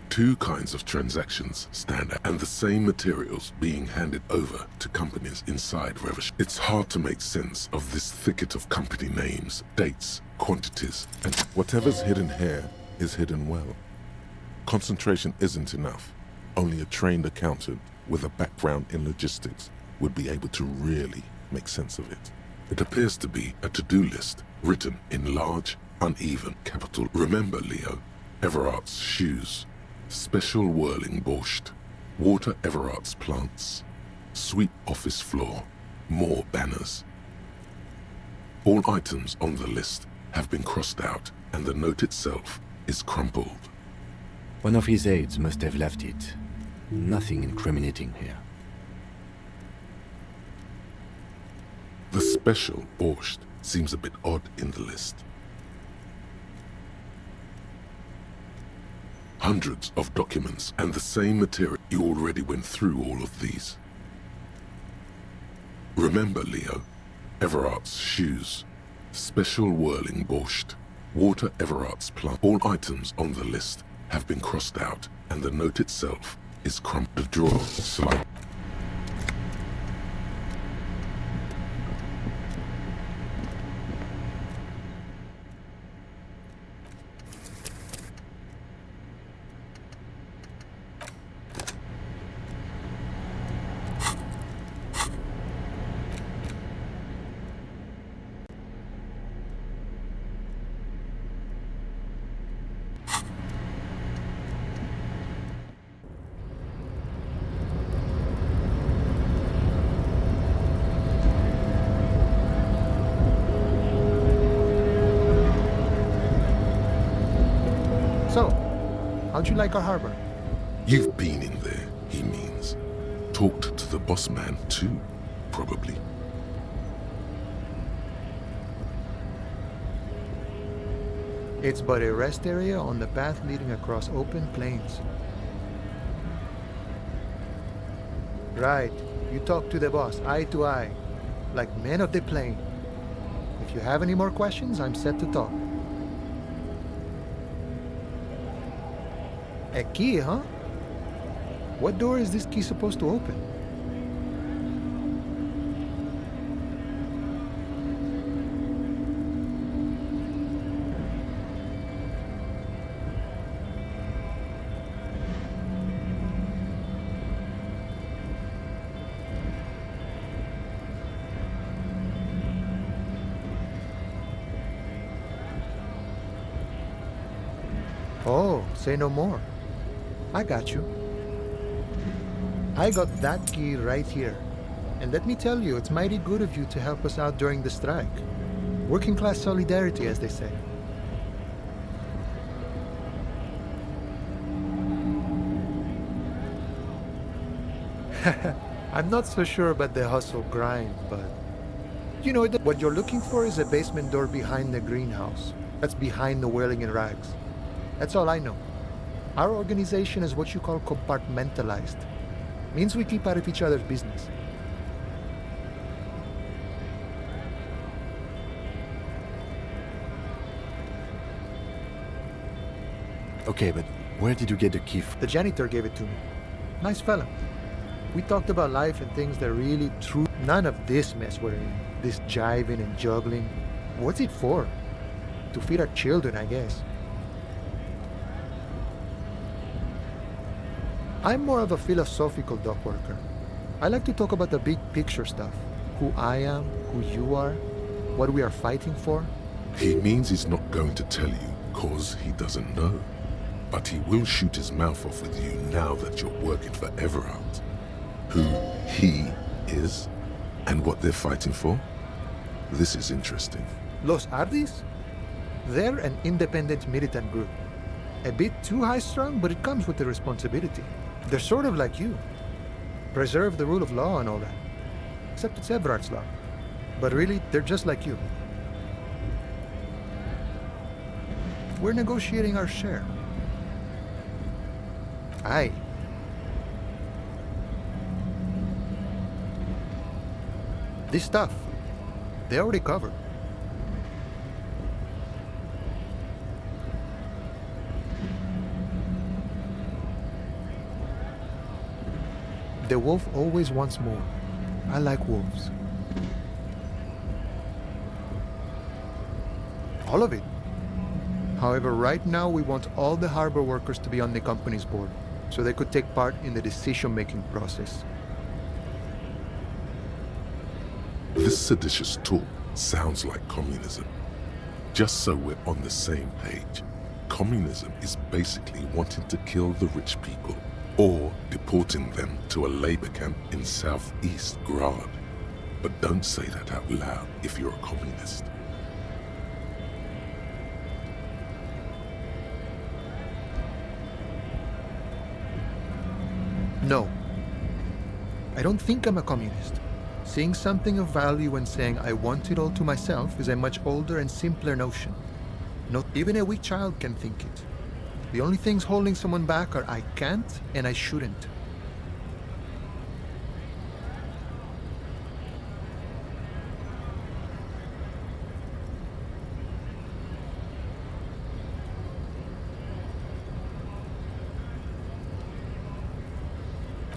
2 kinds of transactions stand out, and the same materials being handed over to companies inside Revolution. It's hard to make sense of this thicket of company names, dates, quantities, and whatever's hidden here is hidden well. Concentration isn't enough. Only a trained accountant with a background in logistics would be able to really make sense of it. It appears to be a to-do list written in large, uneven capital. Remember, Leo, Everard's shoes. Special whirling borscht, water Everard's plants, sweep office floor, more banners. All items on the list have been crossed out and the note itself is crumpled. One of his aides must have left it. Nothing incriminating here. The special borscht seems a bit odd in the list. Hundreds of documents and the same material. You already went through all of these. Remember, Leo, Everard's shoes, special whirling borscht, water Everard's plant. All items on the list have been crossed out and the note itself is crumpled. The drawer slide. So, how'd you like our harbor? You've been in there, he means. Talked to the boss man too, probably. It's but a rest area on the path leading across open plains. Right, you talk to the boss eye to eye, like men of the plain. If you have any more questions, I'm set to talk. A key, huh? What door is this key supposed to open? Oh, say no more. I got you. I got that key right here. And let me tell you, it's mighty good of you to help us out during the strike. Working class solidarity, as they say. I'm not so sure about the hustle grind, but... You know, what you're looking for is a basement door behind the greenhouse. That's behind the whirling in rags. That's all I know. Our organization is what you call compartmentalized. Means we keep out of each other's business. Okay, but where did you get the key from? The janitor gave it to me. Nice fella. We talked about life and things that really true. None of this mess we're in. This jiving and juggling. What's it for? To feed our children, I guess. I'm more of a philosophical dock worker. I like to talk about the big picture stuff. Who I am, who you are, what we are fighting for. He means he's not going to tell you, cause he doesn't know. But he will shoot his mouth off with you now that you're working for Everard. Who he is, and what they're fighting for. This is interesting. Los Ardis? They're an independent militant group. A bit too high-strung, but it comes with the responsibility. They're sort of like you. Preserve the rule of law and all that. Except it's Everard's law. But really, they're just like you. We're negotiating our share. Aye. This stuff, they already covered. The wolf always wants more. I like wolves. All of it. However, right now we want all the harbor workers to be on the company's board, so they could take part in the decision-making process. This seditious talk sounds like communism. Just so we're on the same page, communism is basically wanting to kill the rich people or deporting them to a labor camp in southeast Grad. But don't say that out loud if you're a communist. No. I don't think I'm a communist. Seeing something of value and saying I want it all to myself is a much older and simpler notion. Not even a weak child can think it. The only things holding someone back are I can't and I shouldn't.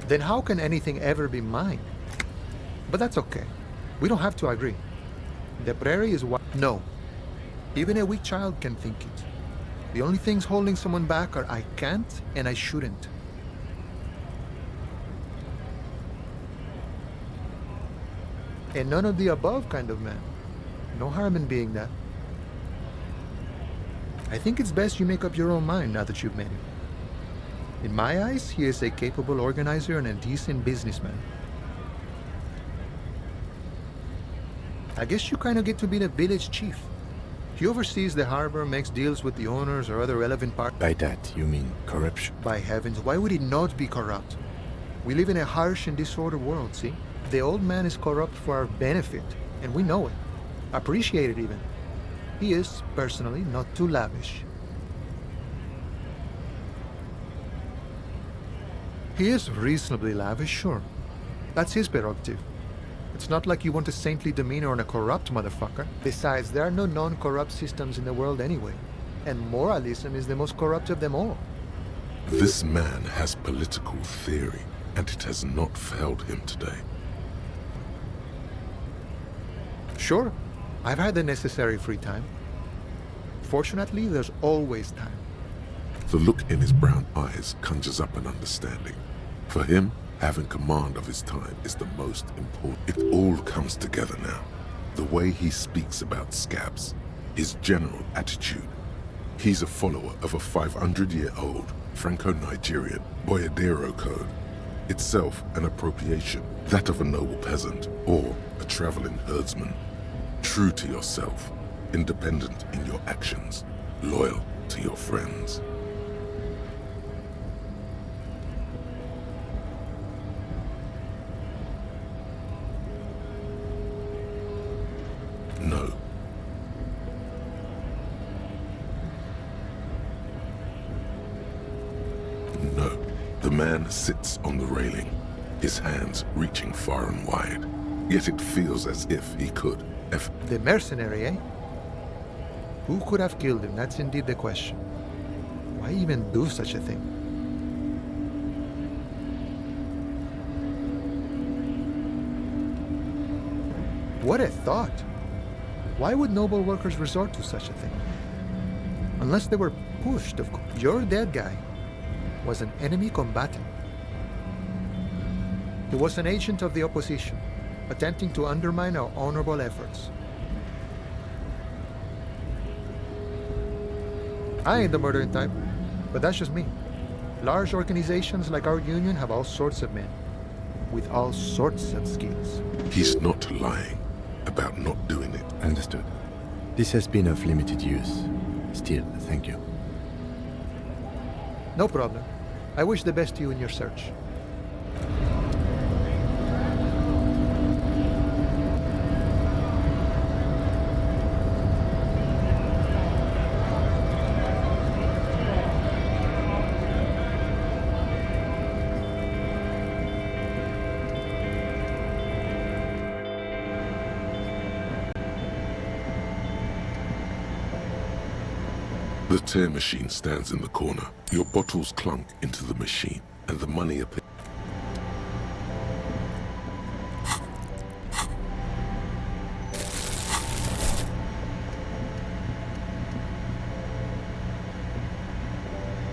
Then how can anything ever be mine? But that's okay. We don't have to agree. The prairie is what? No. Even a weak child can think it. The only things holding someone back are I can't and I shouldn't. And none of the above kind of man. No harm in being that. I think it's best you make up your own mind now that you've met him. In my eyes, he is a capable organizer and a decent businessman. I guess you kind of get to be the village chief. He oversees the harbor, makes deals with the owners or other relevant parties. By that, you mean corruption? By heavens, why would he not be corrupt? We live in a harsh and disordered world, see? The old man is corrupt for our benefit, and we know it. Appreciate it even. He is, personally, not too lavish. He is reasonably lavish, sure. That's his prerogative. It's not like you want a saintly demeanor on a corrupt motherfucker. Besides, there are no non-corrupt systems in the world anyway. And moralism is the most corrupt of them all. This man has political theory, and it has not failed him today. Sure, I've had the necessary free time. Fortunately, there's always time. The look in his brown eyes conjures up an understanding. For him, having command of his time is the most important. It all comes together now. The way he speaks about scabs, his general attitude. He's a follower of a 500-year-old Franco-Nigerian Boyadero code, itself an appropriation, that of a noble peasant or a traveling herdsman. True to yourself, independent in your actions, loyal to your friends. No. No. The man sits on the railing, his hands reaching far and wide. Yet it feels as if he could. The mercenary, eh? Who could have killed him? That's indeed the question. Why even do such a thing? What a thought! Why would noble workers resort to such a thing? Unless they were pushed, of course. Your dead guy was an enemy combatant. He was an agent of the opposition, attempting to undermine our honorable efforts. I ain't the murdering type, but that's just me. Large organizations like our union have all sorts of men, with all sorts of skills. He's not lying about not doing it. Understood. This has been of limited use. Still, thank you. No problem. I wish the best to you in your search. The tear machine stands in the corner. Your bottles clunk into the machine, and the money appears.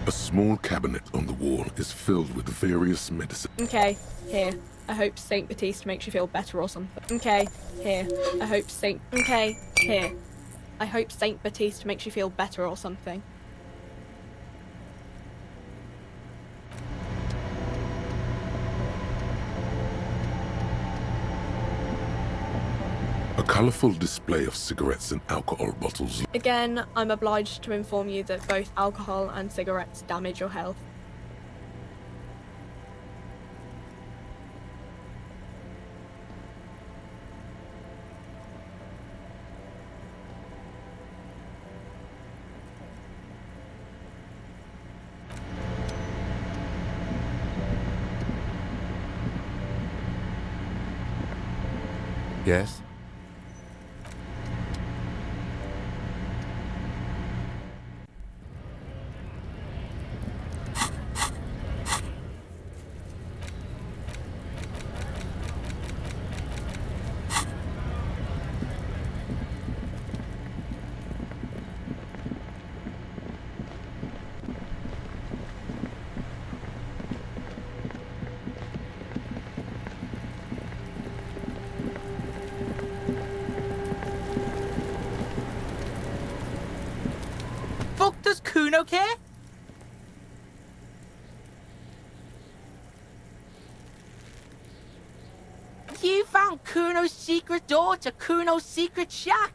A small cabinet on the wall is filled with various medicines. Okay, here. I hope Saint Baptiste makes you feel better or something. Okay, here. I hope Saint... Okay, here. I hope Saint Baptiste makes you feel better or something. A colourful display of cigarettes and alcohol bottles. Again, I'm obliged to inform you that both alcohol and cigarettes damage your health. Yes? Fuck does Kuno care? You found Kuno's secret door to Kuno's secret shack.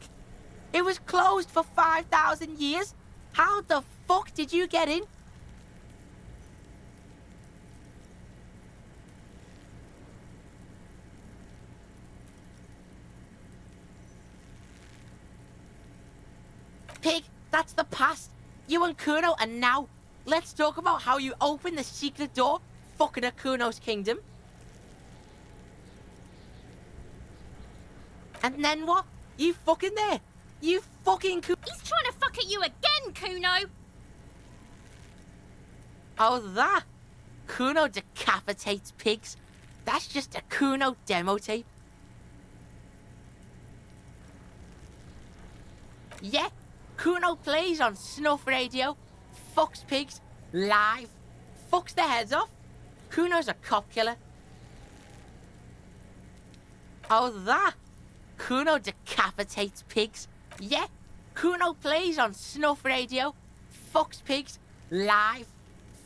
It was closed for 5,000 years. How the fuck did you get in? Pig, that's the past. You and Kuno, and now, let's talk about how you opened the secret door fucking at Kuno's kingdom. And then what? You fucking there? You fucking He's trying to fuck at you again, Kuno! Oh, that? Kuno decapitates pigs. That's just a Kuno demo tape. Yeah, Kuno plays on snuff radio, fucks pigs, live, fucks their heads off. Kuno's a cop killer. Oh, that? Kuno decapitates pigs. Yeah, Kuno plays on snuff radio, fucks pigs live,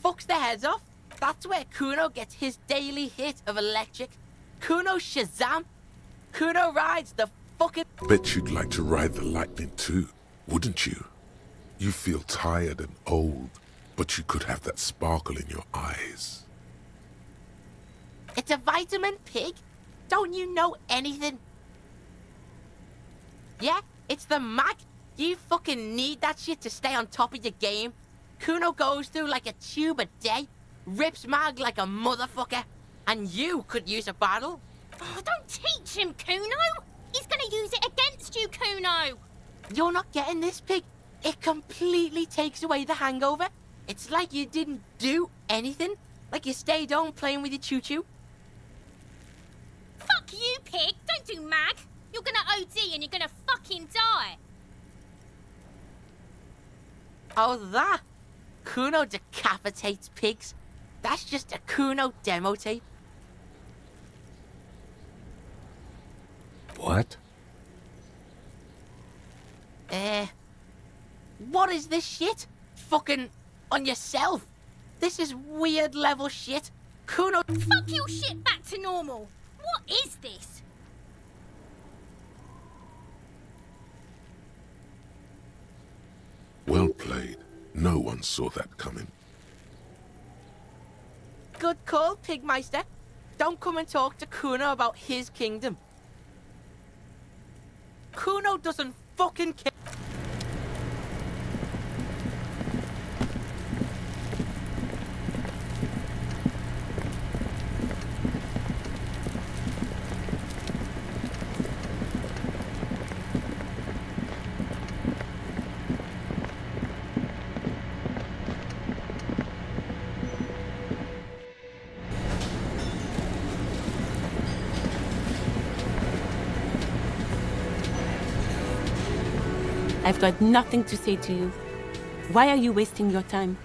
fucks their heads off. That's where Kuno gets his daily hit of electric. Kuno Shazam. Kuno rides the fucking... Bet you'd like to ride the lightning too, wouldn't you? You feel tired and old, but you could have that sparkle in your eyes. It's a vitamin pig. Don't you know anything? Yeah, it's the mag. You fucking need that shit to stay on top of your game. Kuno goes through like a tube a day, rips mag like a motherfucker, and you could use a battle. Oh, don't teach him, Kuno! He's gonna use it against you, Kuno! You're not getting this, pig. It completely takes away the hangover. It's like you didn't do anything. Like you stayed home playing with your choo-choo. Fuck you, pig! Don't do mag! You're gonna OD and you're gonna fucking die! Oh, that? Kuno decapitates pigs. That's just a Kuno demo tape. What? What is this shit? Fucking on yourself. This is weird level shit. Kuno... Fuck your shit back to normal! What is this? Well played. No one saw that coming. Good call, Pigmeister. Don't come and talk to Kuno about his kingdom. Kuno doesn't fucking care. I've got nothing to say to you. Why are you wasting your time?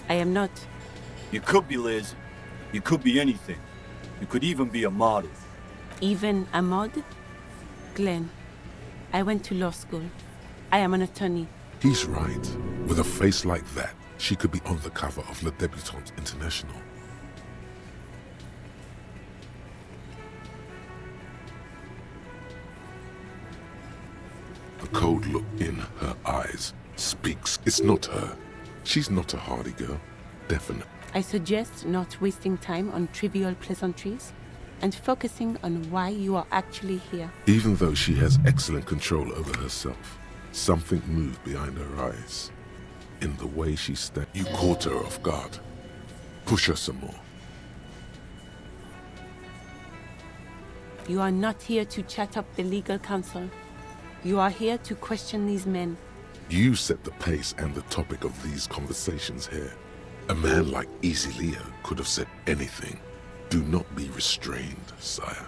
I am not. You could be Liz. You could be anything. You could even be a model. Even a mod? Glenn, I went to law school. I am an attorney. He's right. With a face like that, she could be on the cover of Le Debutante International. The cold look in her eyes speaks. It's not her. She's not a hardy girl. Definitely. I suggest not wasting time on trivial pleasantries and focusing on why you are actually here. Even though she has excellent control over herself, something moved behind her eyes. In the way she stepped, you caught her off guard. Push her some more. You are not here to chat up the legal counsel. You are here to question these men. You set the pace and the topic of these conversations here. A man like Easy Leo could have said anything. Do not be restrained, sire.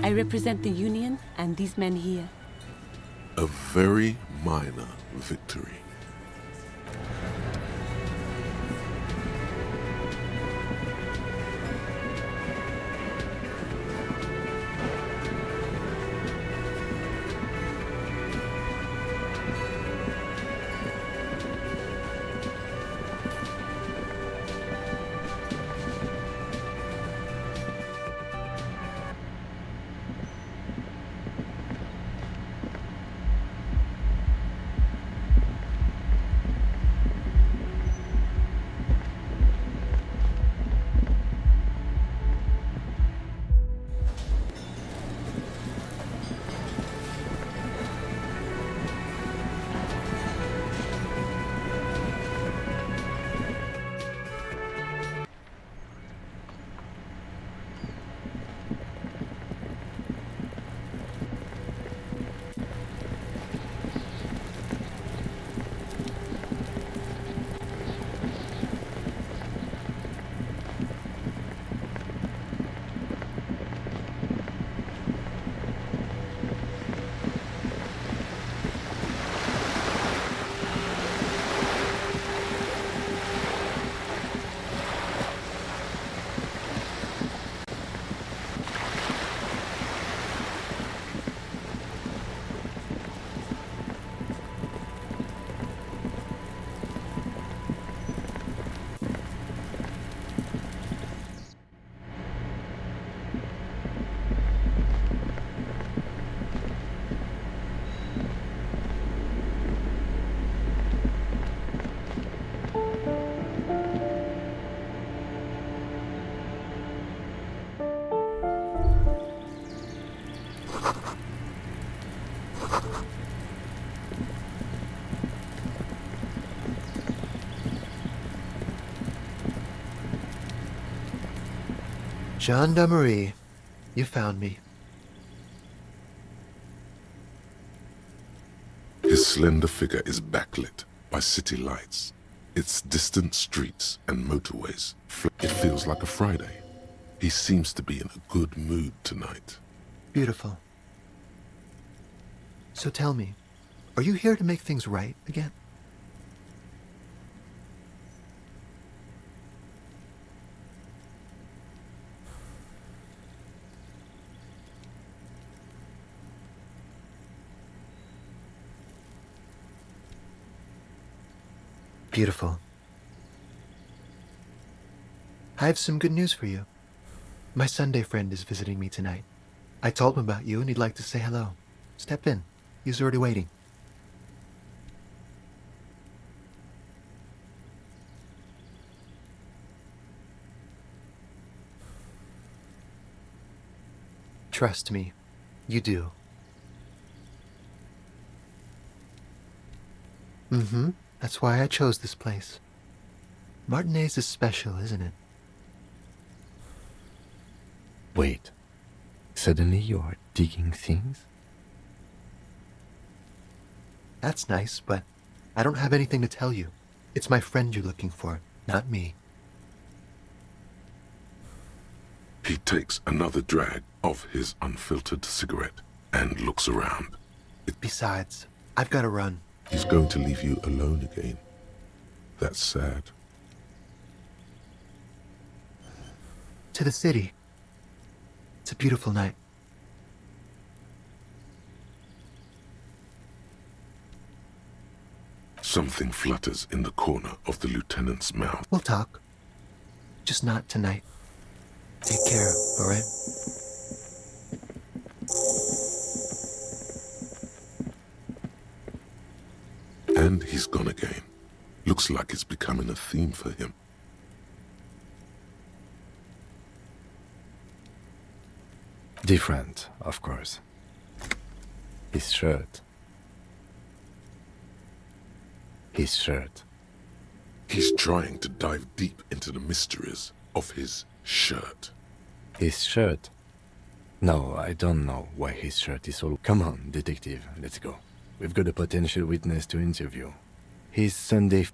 I represent the Union and these men here. A very minor victory. Gendarmerie. You found me. His slender figure is backlit by city lights. Its distant streets and motorways. It feels like a Friday. He seems to be in a good mood tonight. Beautiful. So tell me, are you here to make things right again? Beautiful. I have some good news for you. My Sunday friend is visiting me tonight. I told him about you and he'd like to say hello. Step in. He's already waiting. Trust me, you do. Mm-hmm. That's why I chose this place. Martinez is special, isn't it? Wait. Suddenly you are digging things? That's nice, but I don't have anything to tell you. It's my friend you're looking for, not me. He takes another drag of his unfiltered cigarette and looks around. Besides, I've got to run. He's going to leave you alone again. That's sad. To the city. It's a beautiful night. Something flutters in the corner of the lieutenant's mouth. We'll talk. Just not tonight. Take care, all right? And he's gone again. Looks like it's becoming a theme for him. Different, of course. His shirt. His shirt. He's trying to dive deep into the mysteries of his shirt. His shirt? No, I don't know why his shirt is so... Come on, detective, let's go. We've got a potential witness to interview. His Sunday...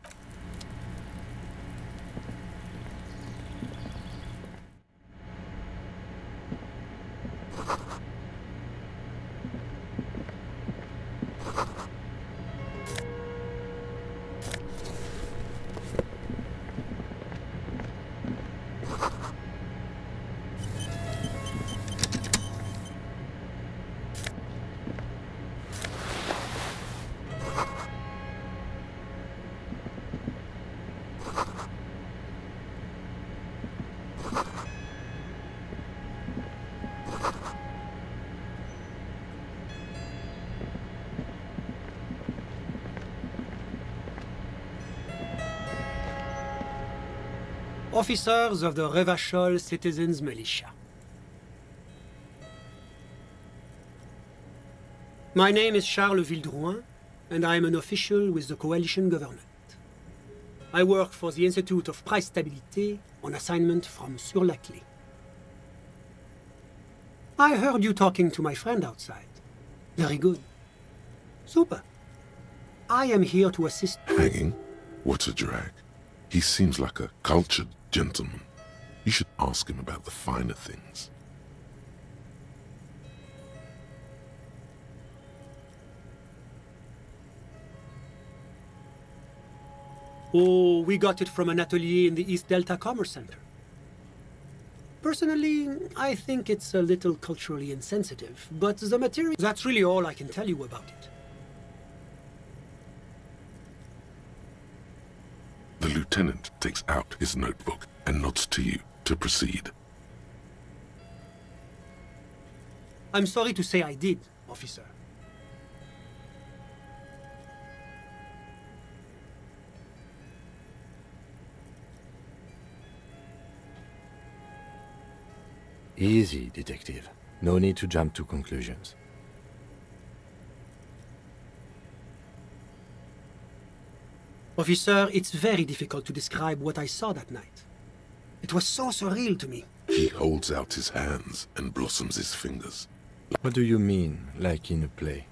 Officers of the Revachol Citizens Militia. My name is Charles Vildrouin, and I am an official with the coalition government. I work for the Institute of Price Stabilité on assignment from Sur-la-Clé. I heard you talking to my friend outside. Very good. Super. I am here to assist... Hanging? What a drag. He seems like a cultured gentleman. You should ask him about the finer things. Oh, we got it from an atelier in the East Delta Commerce Center. Personally, I think it's a little culturally insensitive, but the material... That's really all I can tell you about it. The lieutenant takes out his notebook and nods to you to proceed. I'm sorry to say I did, officer. Easy, detective. No need to jump to conclusions. Officer, it's very difficult to describe what I saw that night. It was so surreal to me. He holds out his hands and blossoms his fingers. What do you mean, like in a play?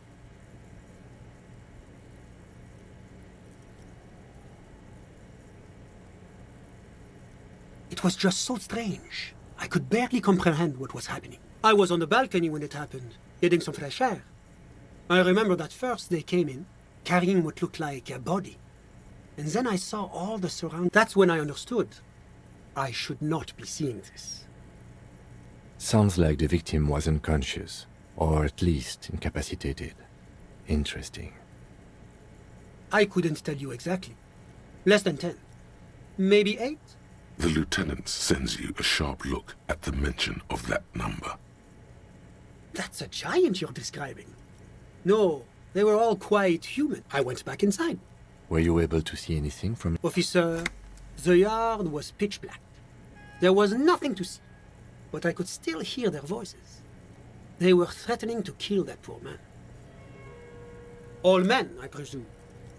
It was just so strange. I could barely comprehend what was happening. I was on the balcony when it happened, getting some fresh air. I remember that first they came in, carrying what looked like a body. And then I saw all the surround. That's when I understood. I should not be seeing this. Sounds like the victim was unconscious, or at least incapacitated. Interesting. I couldn't tell you exactly. Less than 10. Maybe 8? The lieutenant sends you a sharp look at the mention of that number. That's a giant you're describing. No, they were all quite human. I went back inside. Were you able to see anything from... Officer, the yard was pitch black. There was nothing to see, but I could still hear their voices. They were threatening to kill that poor man. All men, I presume.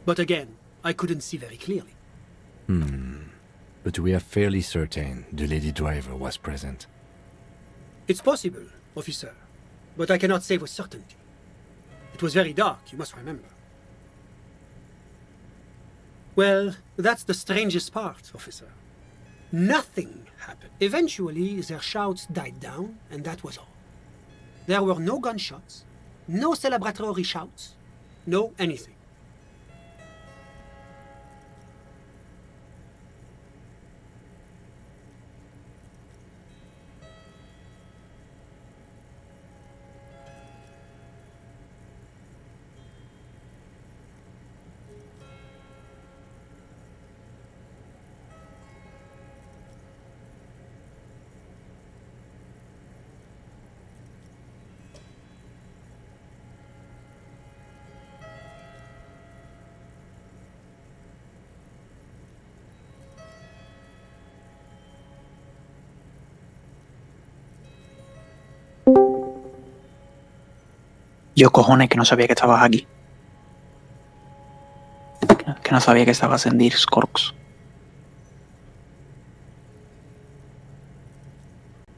But again, I couldn't see very clearly. But we are fairly certain the lady driver was present. It's possible, officer, but I cannot say with certainty. It was very dark, you must remember. Well, that's the strangest part, officer. Nothing happened. Eventually, their shouts died down, and that was all. There were no gunshots, no celebratory shouts, no anything. Yo cojones que no sabía que estabas aquí. Que no sabía que estabas en Discords.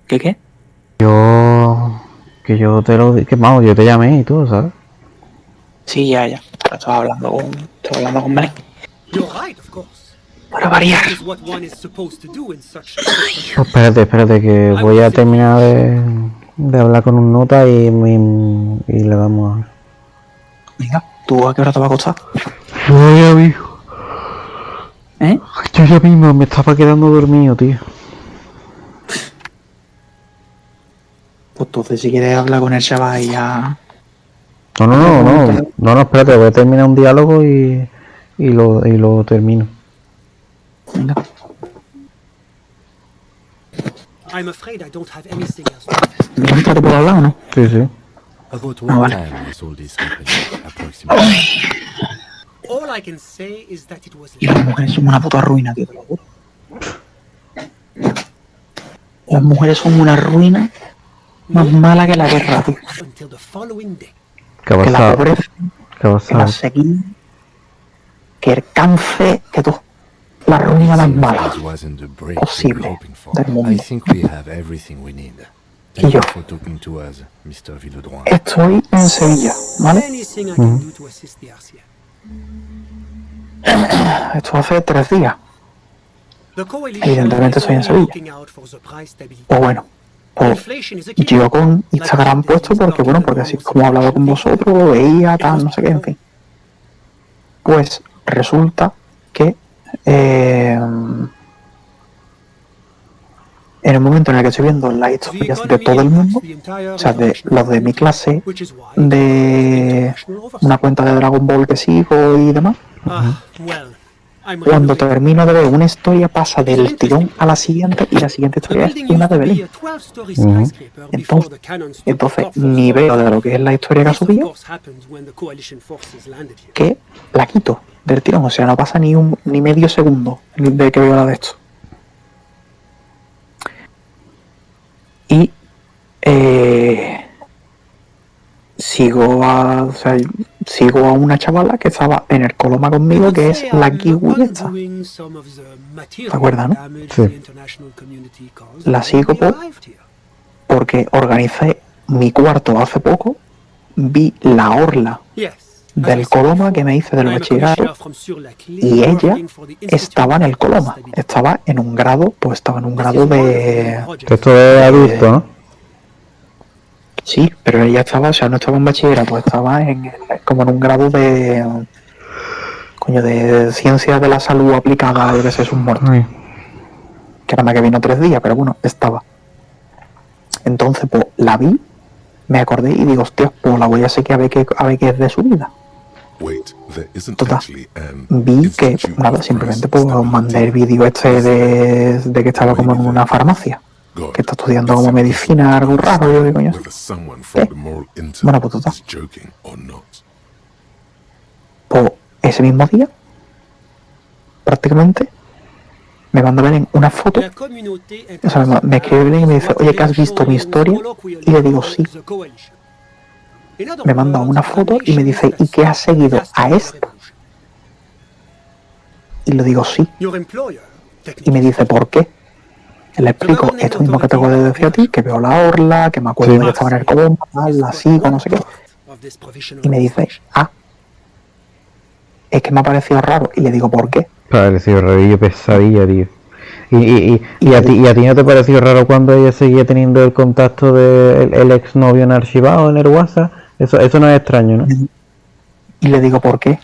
¿Qué? Que yo te lo... Que vamos, yo te llamé y todo, ¿sabes? Sí, ya. Pero estaba hablando con Belén. Para variar. Espérate, que voy a terminar de hablar con un nota y le damos a... Venga, ¿tú a qué hora te vas a acostar? Yo ya mismo. Yo ya mismo me estaba quedando dormido, tío. Pues entonces si quieres hablar con el chaval y ya... No, espérate, voy a terminar un diálogo y lo termino. Venga. I'm afraid I don't have anything else. ¿No te puedo hablar o no? Sí. Vale. All I can say is that it was... Y las mujeres son una puta ruina, tío, te lo juro. Las mujeres son una ruina más mala que la guerra, tío. ¿Qué ha Que la pasado? pobreza, que la sequía, que el cáncer, que todo. La ruina más mala posible del mundo. Y yo estoy en Sevilla, ¿vale? Esto hace 3 días. Evidentemente estoy en Sevilla. Pues bueno, yo con Instagram puesto porque así como he hablado con vosotros, lo veía, tal, no sé qué, en fin. Pues resulta que en el momento en el que estoy viendo las historias de todo el mundo, o sea, de los de mi clase, de una cuenta de Dragon Ball que sigo y demás, cuando termino de ver una historia pasa del tirón a la siguiente y la siguiente historia es una de Belén. Entonces ni veo de lo que es la historia que ha subido, que la quito del tirón, o sea, no pasa ni medio segundo de que veo la de esto. Y sigo o sea, sigo a una chavala que estaba en el Coloma conmigo, que es la kiwi esta. ¿Te acuerdas, no? Sí. La sigo porque organicé mi cuarto hace poco, vi la orla del Coloma que me hice del bachillerato y ella estaba en el Coloma, estaba en un grado, pues estaba en un grado de... Esto es adulto, ¿no? Sí, pero ella estaba, o sea, no estaba en bachillerato, estaba como en un grado de... Coño, de ciencias de la salud aplicada, yo que sé, es un muerto. Ay. Que nada más que vino 3 días, pero bueno, estaba. Entonces, pues, la vi, me acordé y digo, hostia, pues la voy a seguir a ver qué es de su vida. Total, vi que, nada, simplemente pues mandé el vídeo este de que estaba como en una farmacia, que está estudiando como medicina, algo raro, yo digo, coño. ¿Qué? Bueno, pues total. Pues ese mismo día, prácticamente, me manda Belén una foto, o sea, me escribe Belén y me dice, oye, ¿que has visto mi historia? Y le digo, sí. Me manda una foto y me dice, ¿y qué has seguido a esta? Y le digo, sí. Y me dice, ¿por qué? Le explico esto mismo que te acabo de decir a ti, que veo la orla, que me acuerdo de que estaba en el Coloma, la sigo, no sé qué. Y me dice, es que me ha parecido raro. Y le digo, ¿por qué? Pareció rarillo, pesadilla, tío. ¿Y a ti no te pareció raro cuando ella seguía teniendo el contacto del exnovio en archivado en el WhatsApp? Eso no es extraño, ¿no? Y le digo, ¿por qué?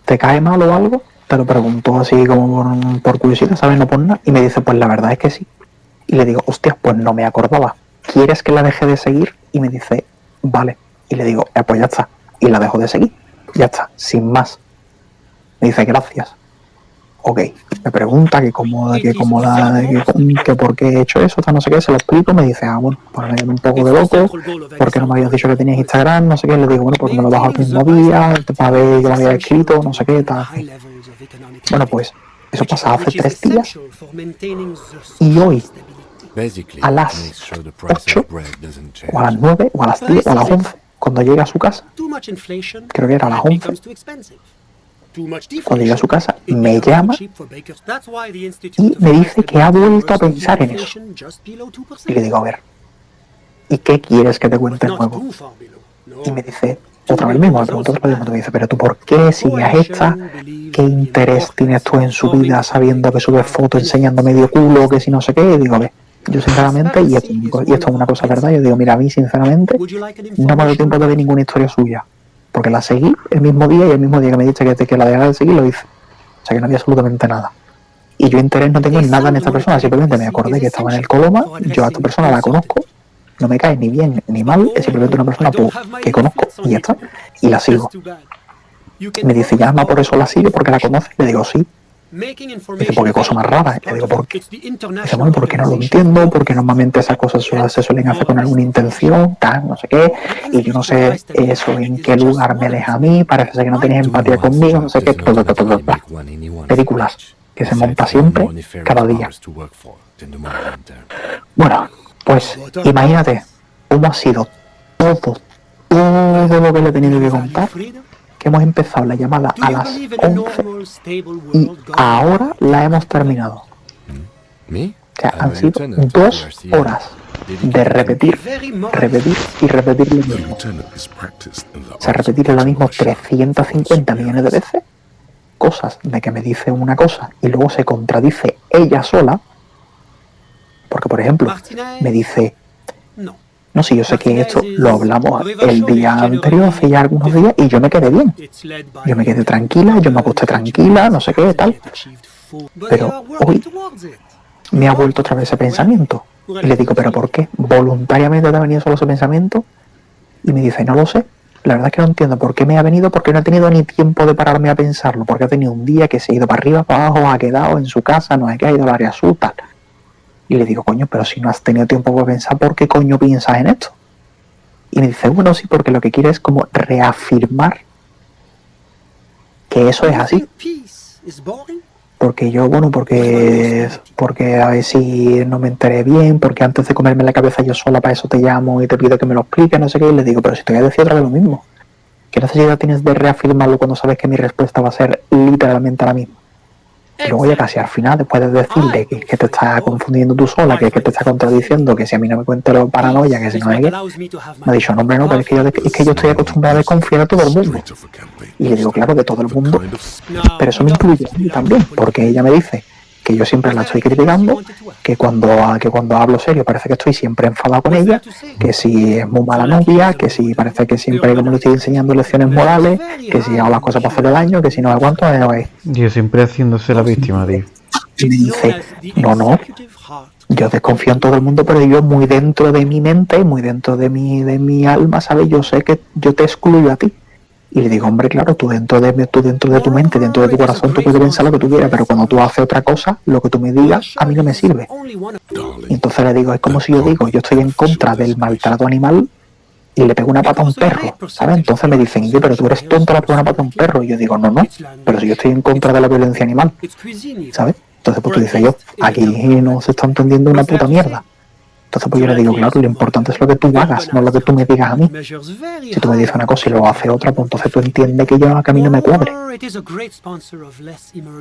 ¿Te cae mal o algo? Te lo pregunto así como por curiosidad, ¿sabes? No por nada. Y me dice, pues la verdad es que sí. Y le digo, hostia, pues no me acordaba. ¿Quieres que la deje de seguir? Y me dice, vale. Y le digo, pues ya está. Y la dejo de seguir. Ya está, sin más. Me dice, gracias. Ok, me pregunta que por qué he hecho eso, no sé qué, se lo explico, me dice, bueno, pues me quedé un poco de loco, porque no me habías dicho que tenías Instagram, no sé qué, le digo, bueno, porque me lo bajo el mismo día, para ver que lo había escrito, no sé qué, tal. Bueno, pues, eso pasa hace 3 días, y hoy, a las 8, o a las 9, o a las 10, o a las 11, cuando llega a su casa, creo que era a las 11, cuando llega a su casa, me llama y me dice que ha vuelto a pensar en eso. Y le digo, a ver, ¿y qué quieres que te cuente nuevo? Y me dice, otra vez mismo, me pregunto otra vez mismo, me dice, pero tú, ¿por qué sigues a esta? ¿Qué interés tienes tú en su vida sabiendo que subes fotos enseñando medio culo, que si no sé qué? Y digo, a ver, yo sinceramente, y esto es una cosa verdad, yo digo, mira, a mí sinceramente no me ha dado tiempo de ver ninguna historia suya. Porque la seguí el mismo día y el mismo día que me dijiste que la dejara de seguir lo hice. O sea que no había absolutamente nada. Y yo interés no tengo en nada en esta persona, simplemente me acordé que estaba en el Coloma, yo a esta persona la conozco, no me cae ni bien ni mal, es simplemente una persona que conozco y ya está, y la sigo. Me dice, llama por eso la sigue, porque la conoce, le digo, sí. Dice, ¿por qué cosa más rara? Le digo, ¿por qué? Dice, bueno, porque no lo entiendo, porque normalmente esas cosas se suelen hacer con alguna intención, tal, no sé qué, y yo no sé eso en qué lugar me deja a mí, parece ser que no tenéis empatía conmigo, no sé qué, películas que se monta siempre, cada día. Bueno, pues imagínate cómo ha sido todo lo que le he tenido que contar, que hemos empezado la llamada a las 11 y ahora la hemos terminado. O sea, han sido 2 horas de repetir y repetir lo mismo. O sea, repetir lo mismo 350 millones de veces, cosas de que me dice una cosa y luego se contradice ella sola, porque por ejemplo, me dice, no, si yo sé que esto lo hablamos el día anterior, hace ya algunos días, y yo me quedé bien. Yo me quedé tranquila, yo me acosté tranquila, no sé qué, tal. Pero hoy me ha vuelto otra vez ese pensamiento. Y le digo, ¿pero por qué? ¿Voluntariamente te ha venido solo ese pensamiento? Y me dice, no lo sé. La verdad es que no entiendo por qué me ha venido, porque no he tenido ni tiempo de pararme a pensarlo, porque ha tenido un día que se ha ido para arriba, para abajo, ha quedado en su casa, no sé qué, ha ido al área sur, tal. Y le digo, coño, pero si no has tenido tiempo para pensar, ¿por qué coño piensas en esto? Y me dice, bueno, sí, porque lo que quiere es como reafirmar que eso es así. Porque yo, bueno, porque a ver si no me enteré bien, porque antes de comerme la cabeza yo sola para eso te llamo y te pido que me lo expliques, no sé qué, y le digo, pero si te voy a decir otra vez lo mismo. ¿Qué necesidad tienes de reafirmarlo cuando sabes que mi respuesta va a ser literalmente la misma? Y luego ya casi al final, después de decirle que te está confundiendo tú sola, que te está contradiciendo, que si a mí no me cuenta lo paranoia, que si no es que, me ha dicho, no hombre, no, pero es que yo estoy acostumbrado a desconfiar de todo el mundo. Y le digo, claro, de todo el mundo, pero eso me incluye a mí también, porque ella me dice que yo siempre la estoy criticando, que cuando hablo serio parece que estoy siempre enfadado con ella, que si es muy mala novia, que si parece que siempre como le estoy enseñando lecciones morales, que si hago las cosas para hacerle daño, que si no aguanto, Yo siempre haciéndose la víctima, tío. y me dice, no, yo desconfío en todo el mundo, pero yo muy dentro de mi mente, muy dentro de mi alma, ¿sabes? Yo sé que yo te excluyo a ti. Y le digo, hombre, claro, tú dentro de tu mente, dentro de tu corazón, tú puedes pensar lo que tú quieras, pero cuando tú haces otra cosa, lo que tú me digas, a mí no me sirve. Y entonces le digo, es como si yo digo, yo estoy en contra del maltrato animal y le pego una pata a un perro, ¿sabes? Entonces me dicen, yo, pero tú eres tonto, le pego una pata a un perro. Y yo digo, no, pero si yo estoy en contra de la violencia animal, ¿sabes? Entonces pues tú dices, yo, aquí no se está entendiendo una puta mierda. Entonces pues yo le digo, claro, lo importante es lo que tú hagas, no lo que tú me digas a mí. Si tú me dices una cosa y luego haces otra, pues entonces tú entiendes que yo a mí no me cuadre.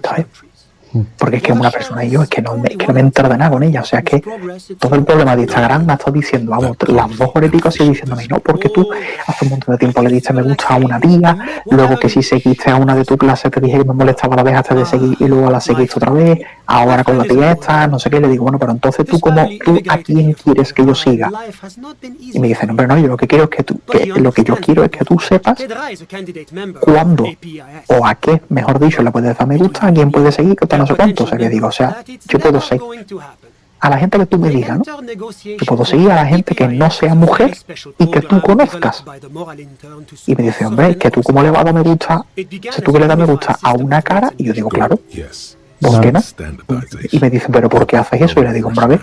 ¿Sabes? Porque es que una persona y yo, es que no me entra de nada con ella. O sea, es que todo el problema de Instagram me ha estado diciendo, vamos, las 2 horas y pico así diciéndome, no, porque tú hace un montón de tiempo le diste me gusta a una tía, luego que si seguiste a una de tu clase te dije que me molestaba, la dejaste de seguir y luego la seguiste otra vez, ahora con la tía esta, no sé qué, le digo, bueno, pero entonces tú a quién quieres que yo siga. Y me dice, no, pero no, yo lo que quiero es que tú sepas cuándo o a qué, mejor dicho, le puedes dar me gusta, a quién puedes seguir, que no sé cuánto. O sea, que digo, o sea, yo puedo seguir a la gente que tú me digas, ¿no? Yo puedo seguir a la gente que no sea mujer y que tú conozcas. Y me dice, hombre, es que tú cómo le vas a dar me gusta, si tú que le das me gusta a una cara, y yo digo, claro, ¿por qué no? Y me dicen, pero ¿por qué haces eso? Y le digo, hombre, a ver,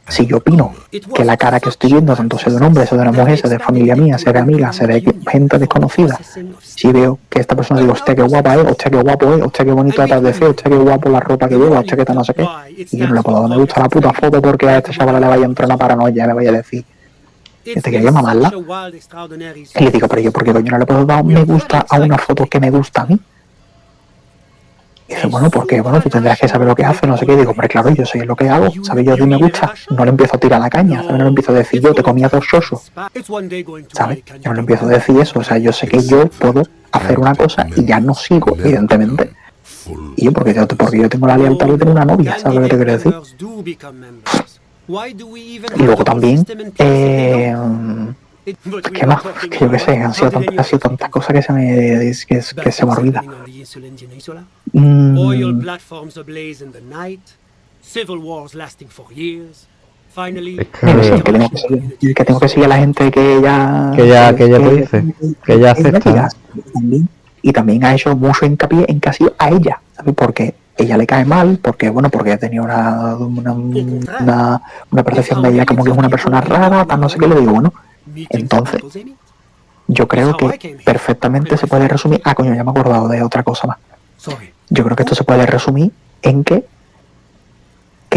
si yo opino que la cara que estoy viendo, tanto sea de un hombre, sea de una mujer, sea de familia mía, sea de amiga, sea de gente desconocida, si veo que esta persona digo, hostia, qué guapa es, hostia, qué guapo es, hostia, qué bonito atardecer, hostia, qué guapo la ropa que lleva, hostia, qué tal, no sé qué, y yo no le puedo dar me gusta a la puta foto porque a este chaval le vaya a entrar una paranoia, me vaya a decir, ¿te quería mamarla? Y le digo, pero yo, ¿por qué coño no le puedo dar un me gusta a una foto que me gusta a mí? Y dice, bueno, porque tú tendrás que saber lo que hace, no sé qué. Y digo, hombre, claro, yo sé lo que hago, ¿sabes? Yo a ti me gusta, no le empiezo a tirar la caña, ¿sabes? No le empiezo a decir, yo te comía 2 sosos, ¿sabes? Yo no le empiezo a decir eso, o sea, yo sé que yo puedo hacer una cosa y ya no sigo, evidentemente. Y yo, porque yo tengo la lealtad de tener una novia, ¿sabes lo que te quiero decir? Y luego también, ¿qué más? Que yo qué sé, han sido tantas cosas que se me olvida. Que tengo que seguir a la gente que ella te dice, que ella acepta. Y también ha hecho mucho hincapié en que ha sido a ella, ¿sabes? Porque ella le cae mal, porque ha tenido una percepción de ella como que es una persona rara, tal, no sé qué. Le digo, bueno, entonces yo creo que perfectamente se puede resumir. Coño, ya me he acordado de otra cosa más. Yo creo que esto se puede resumir en que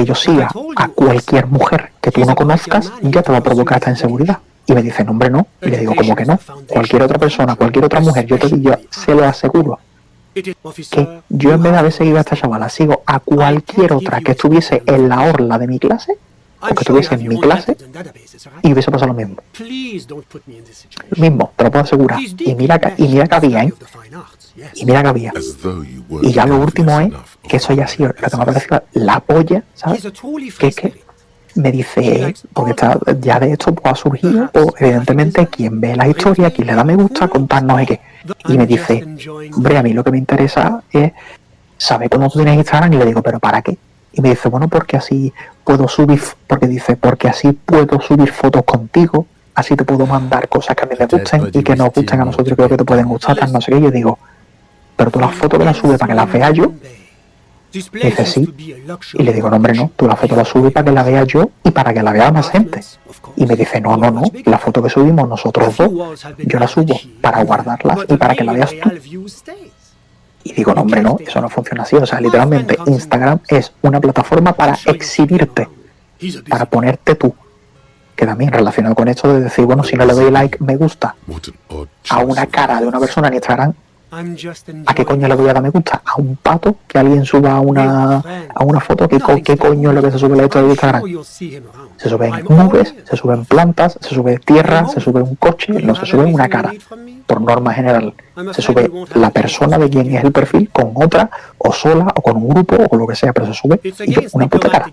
yo siga a cualquier mujer que tú no conozcas ya te va a provocar esta inseguridad. Y me dice, no, hombre, no. Y le digo, ¿cómo que no? Cualquier otra persona, cualquier otra mujer, yo se lo aseguro que yo en vez de haber seguido a esta chavala, sigo a cualquier otra que estuviese en la orla de mi clase o que estuviese en mi clase y hubiese pasado lo mismo. Lo mismo, te lo puedo asegurar. Y mira que había, ¿eh? Y mira que había. Y ya lo último es que eso haya sido lo que me ha parecido la polla, ¿sabes? Que es que me dice, porque ya de esto pues, ha surgido, pues, evidentemente, quien ve la historia, quien le da me gusta, contar no sé qué. Y me dice, hombre, a mí lo que me interesa es saber cómo tú tienes Instagram. Y le digo, ¿pero para qué? Y me dice, bueno, porque así puedo subir, porque así puedo subir fotos contigo, así te puedo mandar cosas que a mí me gusten y que nos gusten a nosotros, creo que te pueden gustar, tal, no sé qué. Y yo digo, pero tú las fotos me las subes para que las vea yo. Me dice, sí. Y le digo, no, hombre, no, tú la foto la subes para que la vea yo y para que la vea más gente. Y me dice, no, la foto que subimos nosotros dos, yo la subo para guardarla y para que la veas tú. Y digo, no, hombre, no, eso no funciona así. O sea, literalmente Instagram es una plataforma para exhibirte, para ponerte tú. que también relacionado con esto de decir, bueno, si no le doy like, me gusta a una cara de una persona en Instagram, ¿a qué coño le voy a dar me gusta? ¿A un pato que alguien suba a una foto? ¿Qué coño es lo que se sube en la historia de Instagram? Se suben nubes, se suben plantas, se sube tierra, se sube un coche, no se sube una cara. Por norma general, se sube la persona de quien es el perfil con otra, o sola, o con un grupo, o con lo que sea, pero se sube una puta cara.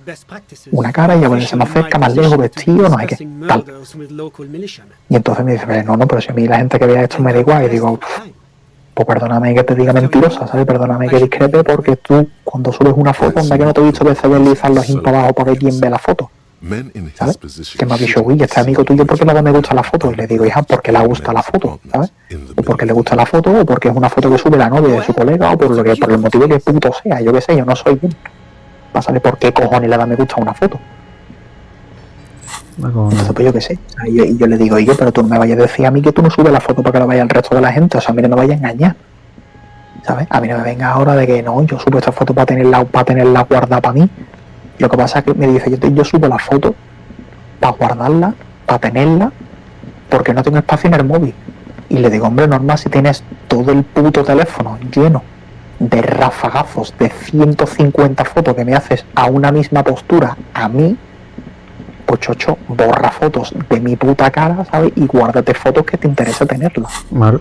Una cara y a veces se me acerca más lejos, vestido, no sé qué, tal. Y entonces me dice, no, pero si a mí la gente que vea esto me da igual, y digo, pues perdóname que te diga mentirosa, ¿sabes? Perdóname que discrepe, porque tú cuando subes una foto, anda que no te he visto veces deslizar los hintos abajo para ver quién ve la foto, ¿sabes? Que me ha dicho, uy, este amigo tuyo, ¿por qué no me gusta la foto? Y le digo, hija, porque le gusta la foto, ¿sabes? O porque le gusta la foto, o porque es una foto que sube la novia de su colega, o por el motivo que puto sea, yo qué sé, yo no soy bien. Pásale, ¿por qué cojones le da me gusta a una foto? Entonces, pues yo qué sé, y yo le digo, oye, pero tú no me vayas a decir a mí que tú no subes la foto para que la vaya el resto de la gente, o sea, a mí no me vayas a engañar, ¿sabes? A mí no me venga ahora de que no, yo subo esta foto para tenerla guardada para mí. Lo que pasa es que me dice, yo subo la foto para guardarla, para tenerla, porque no tengo espacio en el móvil. Y le digo, hombre, normal, si tienes todo el puto teléfono lleno de rafagazos de 150 fotos que me haces a una misma postura, a mí, pues chocho, borra fotos de mi puta cara, ¿sabes? Y guárdate fotos que te interesa tenerlas. Vale.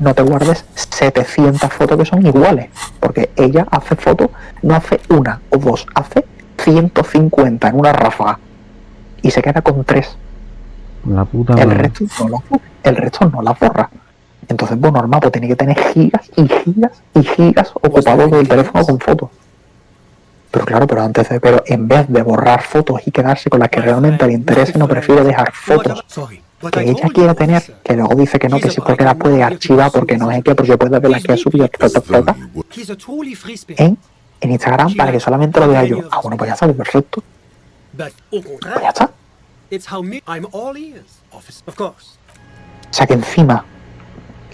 No te guardes 700 fotos que son iguales, porque ella hace fotos, no hace una o dos, hace 150 en una ráfaga y se queda con 3. La puta el madre. resto no la borra. Entonces, pues normal, pues tiene que tener gigas y gigas y gigas ocupados del teléfono con fotos. Pero claro, pero en vez de borrar fotos y quedarse con las que realmente le interesen, no prefiere dejar fotos que ella quiera tener, que luego dice que no, que sí, porque las puede archivar, porque no es que, porque puede ver las que ha subido en Instagram para que solamente lo vea yo. Ah, bueno, pues ya está, pues perfecto. Pues ya está. O sea que encima,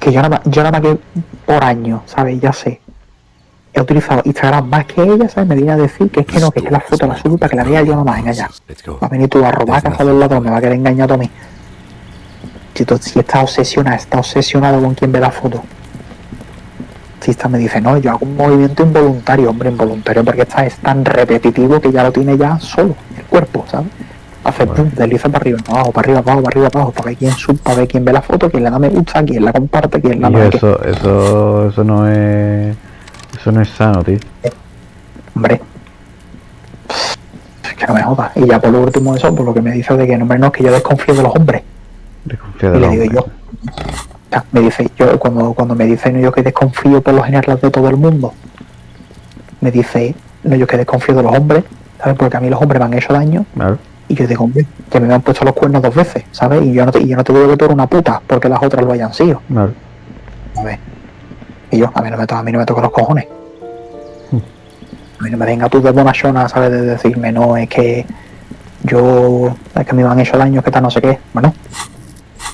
que yo nada más que por año, ¿sabes? Ya sé. He utilizado Instagram más que ella, ¿sabes? Me viene a decir que es que no, que es que la foto la subo para que la vea yo nomás engañar. Va a venir tú a robar a casa del ladrón, me va a querer engañar a mí. Si está obsesionado con quien ve la foto. Si esta me dice, no, yo hago un movimiento involuntario, hombre, involuntario, porque esta es tan repetitivo que ya lo tiene ya solo, el cuerpo, ¿sabes? Hace pum, desliza para arriba, para abajo, para arriba, para abajo, para arriba, para abajo, para ver quién sube, para ver quién ve la foto, quién le da me gusta, quién la comparte, quién la no. Eso no es. Eso no es sano, tío. Hombre. Es que no me jodas. Y ya por lo último eso, por lo que me dice de que no, es que yo desconfío de los hombres. Desconfío de los hombres. Y le digo yo. Me dice, yo cuando me dicen yo que desconfío por lo general de todo el mundo, me dice, no, yo que desconfío de los hombres, ¿sabes? Porque a mí los hombres me han hecho daño. Claro. Y yo digo, hombre, que me han puesto los cuernos 2 veces, ¿sabes? Y yo no te digo que tú eres una puta porque las otras lo hayan sido. Claro. A ver. Y yo, a mí no me toca los cojones. A mí no me venga tú de bonachona, ¿sabes? De decirme, no, es que es que me han hecho daño, que tal, no sé qué. Bueno,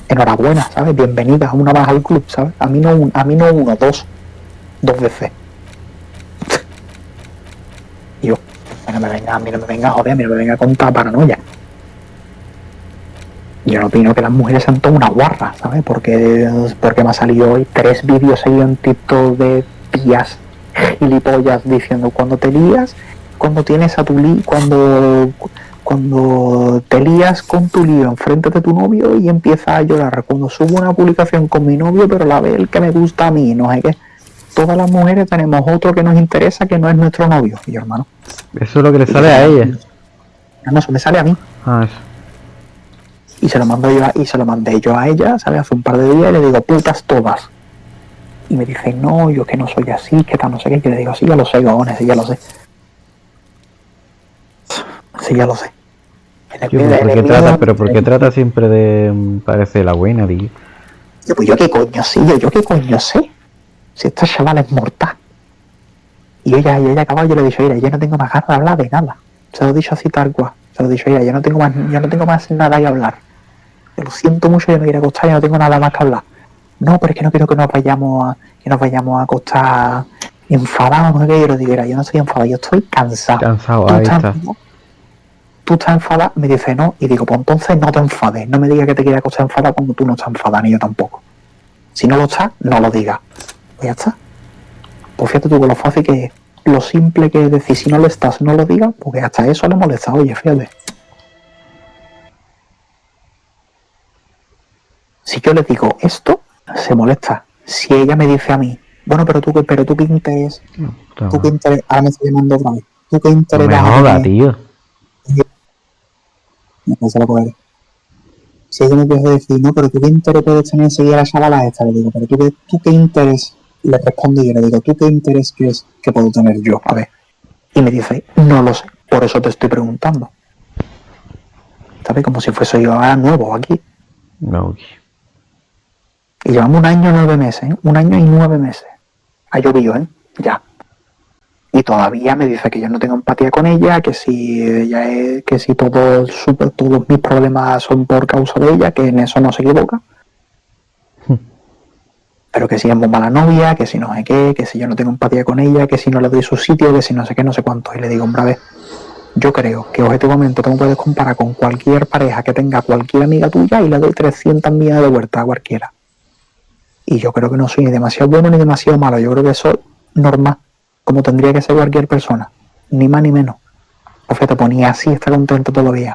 enhorabuena, ¿sabes? Bienvenida una más al club, ¿sabes? A mí no uno, dos veces. Y yo, a mí no me venga a joder, a mí no me venga a contar paranoia. Yo no opino que las mujeres sean todas una guarra, ¿sabes? Porque me ha salido hoy 3 vídeos seguidos en TikTok de tías gilipollas diciendo cuando te lías, cuando tienes a tu cuando te lías con tu lío enfrente de tu novio y empieza a llorar, cuando subo una publicación con mi novio pero la ve el que me gusta a mí, no sé qué. Todas las mujeres tenemos otro que nos interesa que no es nuestro novio. Y yo, hermano, eso es lo que le sale a ella. No, eso me sale a mí. Ah, eso. Y se lo mandé yo a ella, ¿sabes? Hace un par de días y le digo, putas todas. Y me dice, no, yo que no soy así, que tal, no sé qué. Y yo le digo, sí, ya lo sé, cojones, sí, ya lo sé. Sí, ya lo sé. ¿Pero por qué trata siempre de parecer la buena, tío? Pues yo qué coño sí, yo qué coño sé. Si esta chavala es mortal. Y ella acababa, yo le he dicho, mira, yo no tengo más ganas de hablar de nada. Se lo he dicho así tal cual. Se lo he dicho, mira, yo no tengo más nada que hablar. Yo lo siento mucho, yo me quiero acostar, yo no tengo nada más que hablar. No, pero es que no quiero que nos vayamos a acostar enfadados, no sé qué. Yo le digo, mira, yo no estoy enfadado, yo estoy cansado. Ahí está. Tú ¿tú estás enfadada? Me dice, no. Y digo, pues entonces no te enfades. No me digas que te quieres acostar enfadada cuando tú no estás enfadada, ni yo tampoco. Si no lo estás, no lo digas. Pues ya está. Pues fíjate tú con lo fácil que es. Lo simple que es decir, si no lo estás, no lo digas, porque hasta eso le molesta. Oye, fíjate. Si yo le digo esto, se molesta. Si ella me dice a mí, bueno, pero tú qué interés, tú qué interés, ahora me estoy llamando otra vez, tú qué interés No me vas a jodas, tener. tío. Si ella me empieza a decir, no, pero tú qué interés puedes tener en seguir a la chavala esta, le digo, pero tú qué interés, le respondo y yo le digo, ¿tú qué interés crees que puedo tener yo? A ver. Y me dice, no lo sé, por eso te estoy preguntando. ¿Sabes? Como si fuese yo ahora nuevo aquí. No. Y llevamos 1 año 9 meses, ¿eh? 1 año y 9 meses. Ha llovido, ¿eh? Ya. Y todavía me dice que yo no tengo empatía con ella, que si ella es, que si todos mis problemas son por causa de ella, que en eso no se equivoca. Pero que si es muy mala novia, que si no sé qué, que si yo no tengo empatía con ella, que si no le doy su sitio, que si no sé qué, no sé cuánto. Y le digo, hombre, a ver, yo creo que objetivamente tú me puedes comparar con cualquier pareja que tenga cualquier amiga tuya y le doy 300 millas de vuelta a cualquiera. Y yo creo que no soy ni demasiado bueno ni demasiado malo. Yo creo que soy normal, como tendría que ser cualquier persona. Ni más ni menos. O sea, te ponía así, está contento todavía.